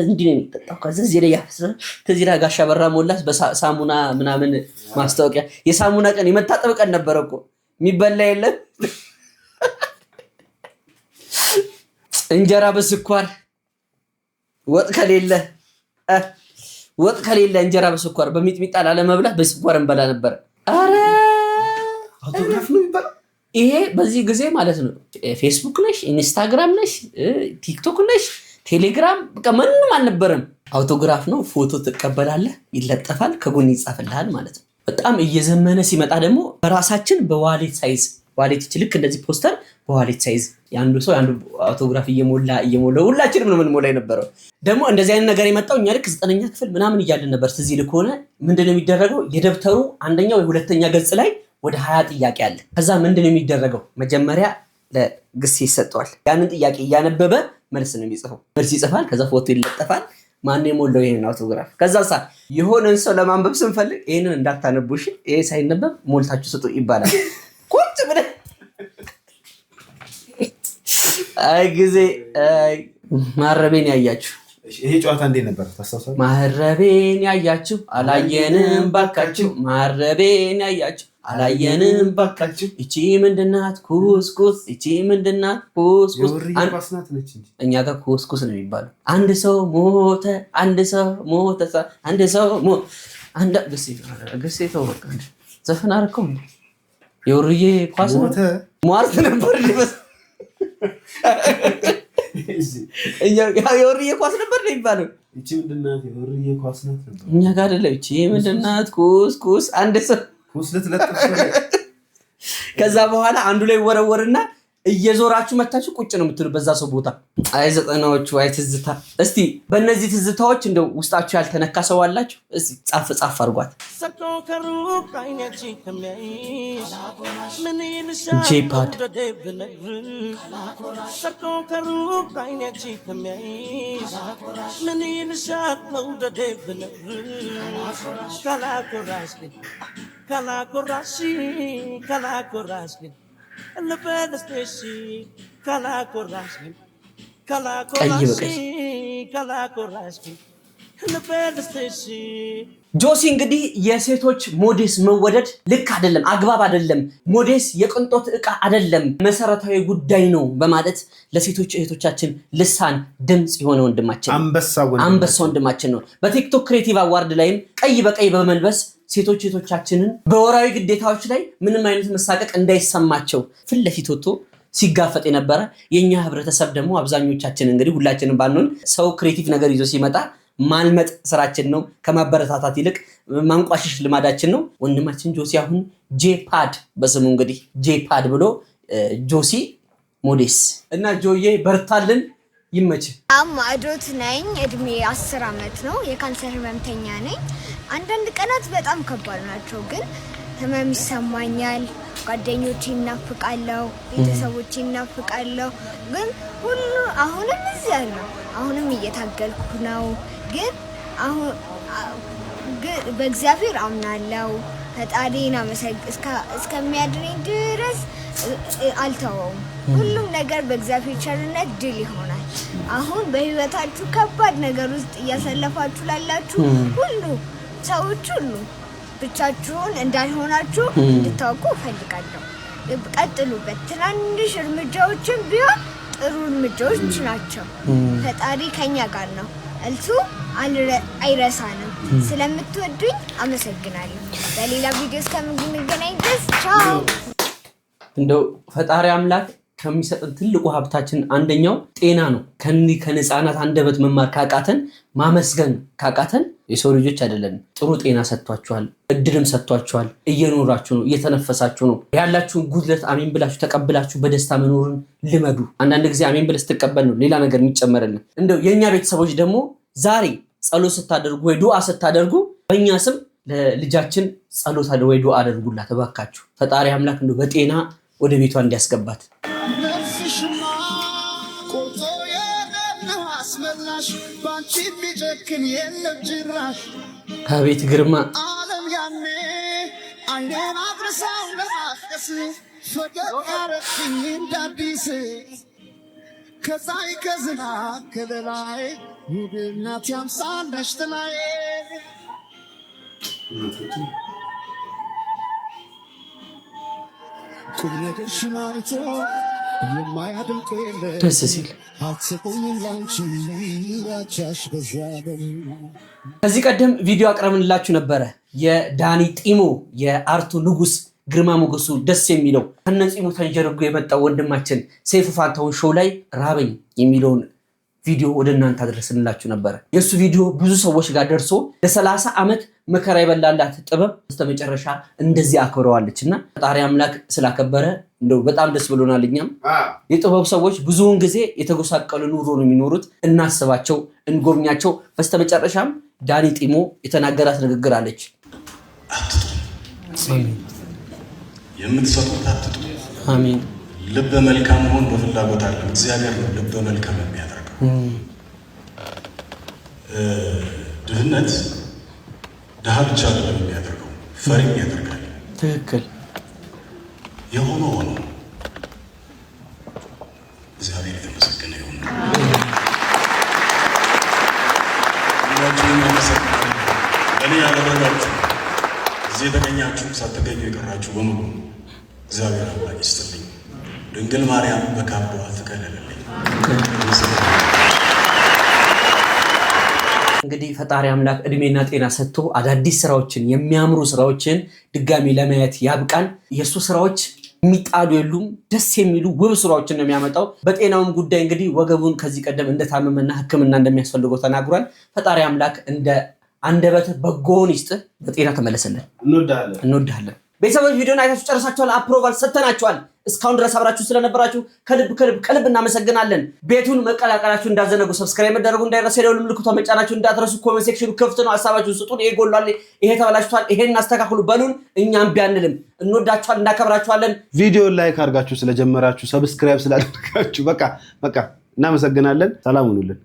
እንዲህ ነው የሚጠጣው። ከዛ እዚህ ላይ ያፈሰ ከዚህ ላይ ጋሻ በራ ሞላስ በሳሙና ምናምን ማስታወቂያ የሳሙና ቀን የመታጠብ ቀን ነበረ እኮ የሚበላ የለም። እንጀራ በስኳር ወጥ ከሌለ እንጀራ በስኳር በሚጥሚጣ ላለመብላት በስኳር እንበላ ነበር። አረ አውቶግራፍ ነው የሚባለው ይሄ በዚህ ጊዜ ማለት ነው። ፌስቡክ ነሽ፣ ኢንስታግራም ነሽ፣ ቲክቶክ ነሽ፣ ቴሌግራም በቃ ምንም አልነበረም። አውቶግራፍ ነው። ፎቶ ትቀበላለህ፣ ይለጠፋል፣ ከጎን ይጻፍልሃል ማለት ነው። በጣም እየዘመነ ሲመጣ ደግሞ በራሳችን በዋሌት ሳይዝ ዋሌት ልክ እንደዚህ ፖስተር በዋሌት ሳይዝ ያንዱ ሰው ያንዱ አውቶግራፍ እየሞላ ሁላችንም ነው የምንሞላ የነበረው። ደግሞ እንደዚህ አይነት ነገር የመጣው እኛ ልክ 9ኛ ክፍል ምናምን እያልን ነበር። ትዝ ይልህ ከሆነ ምንድነው የሚደረገው? የደብተሩ አንደኛው የሁለተኛ ገጽ ላይ ወደ 20 ጥያቄ አለ። ከዛ ምንድነው የሚደረገው? መጀመሪያ ለግስ ይሰጠዋል። ያንን ጥያቄ እያነበበ መልስ ነው የሚጽፈው። መልስ ይጽፋል፣ ከዛ ፎቶ ይለጠፋል። ማን የሞላው ይሄንን አውቶግራፍ። ከዛ የሆነን ሰው ለማንበብ ስንፈልግ ይሄንን እንዳታነቡሽ፣ ይሄ ሳይነበብ ሞልታችሁ ስጡ ይባላል። ቁጭ ብለህ አይ ጊዜ ማረቤን ያያችሁ ይሄ ጨዋታ እንዴት ነበር ታስታውሳለህ? ማረቤን ያያችሁ አላየንም ባካችሁ፣ ማረቤን ያያችሁ አላየንም ባካችሁ። እቺ ምንድናት? ኩስኩስ። እቺ ምንድናት? ኩስኩስ። እኛ ጋር ኩስኩስ ነው የሚባለው። አንድ ሰው ሞተ፣ አንድ ሰው ግሴ ተው በቃ ዘፈን አደረከው። የወርዬ ኳስ ሟርት ነበር ሊበስ የወርዬ ኳስ ነበር ነው የሚባለው። እቺ ምንድናት? የወርዬ ኳስ ናት ነበር። እኛ ጋር አይደለም። እቺ ምንድናት? ኩስኩስ። አንድ ሰው ከዛ በኋላ አንዱ ላይ ወረወርና እየዞራችሁ መታችሁ ቁጭ ነው የምትሉ በዛ ሰው ቦታ። አይ 90ዎቹ አይ ትዝታ። እስቲ በእነዚህ ትዝታዎች እንደው ውስጣችሁ ያልተነካ ሰው አላችሁ? እስቲ ጻፍ አድርጓት። ጄፓድ ቀይ በቀይ ጆሲ እንግዲህ የሴቶች ሞዴስ መወደድ ልክ አይደለም፣ አግባብ አይደለም፣ ሞዴስ የቅንጦት ዕቃ አይደለም፣ መሰረታዊ ጉዳይ ነው በማለት ለሴቶች እህቶቻችን ልሳን ድምጽ የሆነ ወንድማችን አንበሳ ወንድማችን ነው። በቲክቶክ ክሬቲቭ አዋርድ ላይም ቀይ በቀይ በመልበስ ሴቶች እህቶቻችንን በወራዊ ግዴታዎች ላይ ምንም አይነት መሳቀቅ እንዳይሰማቸው ፊት ለፊት ወጥቶ ሲጋፈጥ የነበረ የኛ ህብረተሰብ ደግሞ አብዛኞቻችን እንግዲህ ሁላችንም ባንሆን ሰው ክሬቲቭ ነገር ይዞ ሲመጣ ማልመጥ ስራችን ነው፣ ከማበረታታት ይልቅ ማንቋሽሽ ልማዳችን ነው። ወንድማችን ጆሲ አሁን ጄፓድ በስሙ እንግዲህ ጄፓድ ብሎ ጆሲ ሞዴስ እና ጆዬ በርታልን፣ ይመች። አዶት ነኝ፣ እድሜ 10 ዓመት ነው፣ የካንሰር ህመምተኛ ነኝ። አንዳንድ ቀናት በጣም ከባድ ናቸው፣ ግን ህመም ይሰማኛል፣ ጓደኞቼ እናፍቃለሁ፣ ቤተሰቦቼ እናፍቃለሁ። ግን ሁሉ አሁንም እዚህ ያለው አሁንም እየታገልኩ ነው። ግን አሁን በእግዚአብሔር አምናለሁ። ፈጣሪና እስከሚያድነኝ ድረስ አልተወውም። ሁሉም ነገር በእግዚአብሔር ቸርነት ድል ይሆናል። አሁን በህይወታችሁ ከባድ ነገር ውስጥ እያሳለፋችሁ ላላችሁ ሁሉ ሰዎች ሁሉ ብቻችሁን እንዳልሆናችሁ እንድታውቁ እፈልጋለሁ። ቀጥሉበት። ትናንሽ እርምጃዎችን ቢሆን ጥሩ እርምጃዎች ናቸው። ፈጣሪ ከኛ ጋር ነው። እልሱ አይረሳንም። ስለምትወዱኝ አመሰግናለሁ። በሌላ ቪዲዮ እስከምንገናኝ ድረስ ቻው። እንደው ፈጣሪ አምላክ ከሚሰጠን ትልቁ ሀብታችን አንደኛው ጤና ነው። ከህፃናት አንደበት መማር ካቃተን ማመስገን ካቃተን የሰው ልጆች አይደለንም። ጥሩ ጤና ሰጥቷችኋል፣ እድልም ሰጥቷችኋል። እየኖራችሁ ነው፣ እየተነፈሳችሁ ነው። ያላችሁን ጉድለት አሜን ብላችሁ ተቀብላችሁ በደስታ መኖርን ልመዱ። አንዳንድ ጊዜ አሜን ብለህ ስትቀበል ነው ሌላ ነገር የሚጨመርልን። እንደው የኛ ቤተሰቦች ደግሞ ዛሬ ጸሎት ስታደርጉ ወይ ዱዓ ስታደርጉ በእኛ ስም ለልጃችን ጸሎት ወይ ዱዓ አድርጉላት እባካችሁ። ፈጣሪ አምላክ እንደው በጤና ወደ ቤቷ እንዲያስገባት። አቤት ግርማ ከፀሐይ ከዝናብ ከበላይ ውብናት ያምሳለሽ ጥላዬ ቁም ነገር ሽማይቶ የማያደንቅ የለ ደስ ሲል ከዚህ ቀደም ቪዲዮ አቅርበንላችሁ ነበረ። የዳኒ ጢሞ የአርቱ ንጉስ ግርማ ሞገሱ ደስ የሚለው ከነፂሙ ተንጀርጎ የመጣው ወንድማችን ሰይፉ ፋንታሁን ሾው ላይ ራበኝ የሚለውን ቪዲዮ ወደ እናንተ አድርሰንላችሁ ነበረ። የሱ ቪዲዮ ብዙ ሰዎች ጋር ደርሶ ለ30 ዓመት መከራ የበላላት ጥበብ በስተመጨረሻ እንደዚህ አክብረዋለች እና ፈጣሪ አምላክ ስላከበረ እንደው በጣም ደስ ብሎናል። እኛም የጥበብ ሰዎች ብዙውን ጊዜ የተጎሳቀሉ ኑሮ ነው የሚኖሩት። እናስባቸው፣ እንጎብኛቸው። በስተመጨረሻም ዳኒ ጢሞ የተናገራት ንግግር አለች። የምትሰጡት አትጡ። አሜን። ልበ መልካም መሆን በፍላጎት አለ። እግዚአብሔር ነው ልበ መልካም የሚያደርገው። ድህነት ድሃ ብቻ አይደለም የሚያደርገው፣ ፈሪም ያደርጋል። ትክክል። የሆነ ሆኖ እግዚአብሔር የተመሰገነ ይሁን። ሁላችሁም ተመሰግናለሁ። እኔ ያደረጋችሁ እዚህ የተገኛችሁ ሳትገኙ የቀራችሁ በሙሉ እግዚአብሔር አምላክ ይስጥልኝ። ድንግል ማርያም በካባዋ ትከለለልኝ። እንግዲህ ፈጣሪ አምላክ እድሜና ጤና ሰጥቶ አዳዲስ ስራዎችን የሚያምሩ ስራዎችን ድጋሚ ለማየት ያብቃን። የሱ ስራዎች የሚጣሉ የሉም፣ ደስ የሚሉ ውብ ስራዎችን ነው የሚያመጣው። በጤናውም ጉዳይ እንግዲህ ወገቡን ከዚህ ቀደም እንደታመመና ሕክምና እንደሚያስፈልገው ተናግሯል። ፈጣሪ አምላክ እንደ አንደበት በጎን ይስጥ። በጤና ተመለሰልን። እንወዳለን። ቤተሰቦች ቪዲዮን አይታችሁ ጨርሳችኋል። አፕሮቫል ሰጥተናችኋል። እስካሁን ድረስ አብራችሁ ስለነበራችሁ ከልብ እናመሰግናለን። ቤቱን መቀላቀላችሁ እንዳዘነጉ፣ ሰብስክራይብ መደረጉ እንዳይረሳ፣ የደወል ምልክቷን መጫናችሁ እንዳትረሱ። ኮሜንት ሴክሽኑ ክፍት ነው። ሐሳባችሁን ስጡን። ይሄ ጎሏል፣ ይሄ ተበላሽቷል፣ ይሄን አስተካክሉ በሉን። እኛም ቢያንልም እንወዳችኋል፣ እናከብራችኋለን። ቪዲዮን ላይክ አድርጋችሁ ስለጀመራችሁ፣ ሰብስክራይብ ስላደረጋችሁ በቃ እናመሰግናለን። ሰላም ሁኑልን።